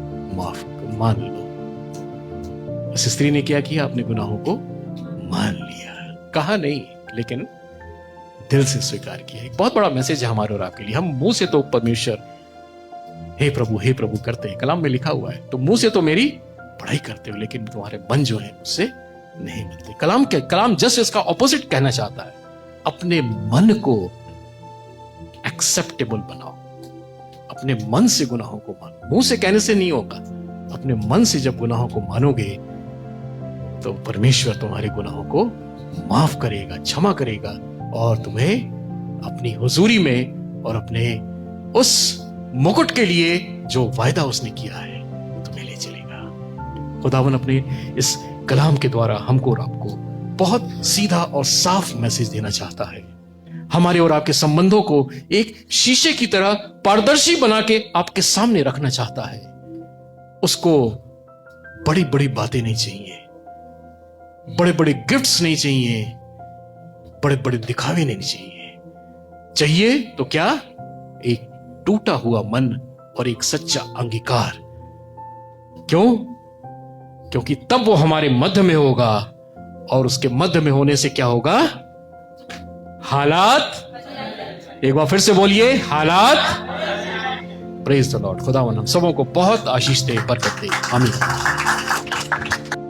मान लो। इस स्त्री ने क्या किया? अपने गुनाहों को मान लिया। कहा नहीं, लेकिन दिल से स्वीकार किया। एक बहुत बड़ा मैसेज है हमारे और आपके लिए। हम मुंह से तो परमेश्वर हे प्रभु करते हैं, कलाम में लिखा हुआ है, तो मुंह से तो मेरी पढ़ाई करते हो, लेकिन तुम्हारे मन जो है मुझसे नहीं मिलते। कलाम जस्ट इसका ऑपोजिट कहना चाहता है। अपने मन को एक्सेप्टेबल बनाओ, अपने मन से गुनाहों को मानो। मुंह से कहने से नहीं होगा, अपने मन से जब गुनाहों को मानोगे तो परमेश्वर तुम्हारे गुनाहों को माफ करेगा, क्षमा करेगा और तुम्हें अपनी हुजूरी में और अपने उस मुकुट के लिए जो वायदा उसने किया है तुम्हें ले चलेगा। खुदावन अपने इस कलाम के द्वारा हमको और आपको बहुत सीधा और साफ मैसेज देना चाहता है। हमारे और आपके संबंधों को एक शीशे की तरह पारदर्शी बना के आपके सामने रखना चाहता है। उसको बड़ी बड़ी बातें नहीं चाहिए, बड़े बड़े गिफ्ट्स नहीं चाहिए, बड़े बड़े दिखावे नहीं चाहिए तो क्या? एक टूटा हुआ मन और एक सच्चा अंगीकार। क्यों? क्योंकि तब वो हमारे मध्य में होगा और उसके मध्य में होने से क्या होगा? हालात। एक बार फिर से बोलिए, हालात। Praise the Lord. खुदावन हम सबों को बहुत आशीष दे, बरकत दे। आमीन।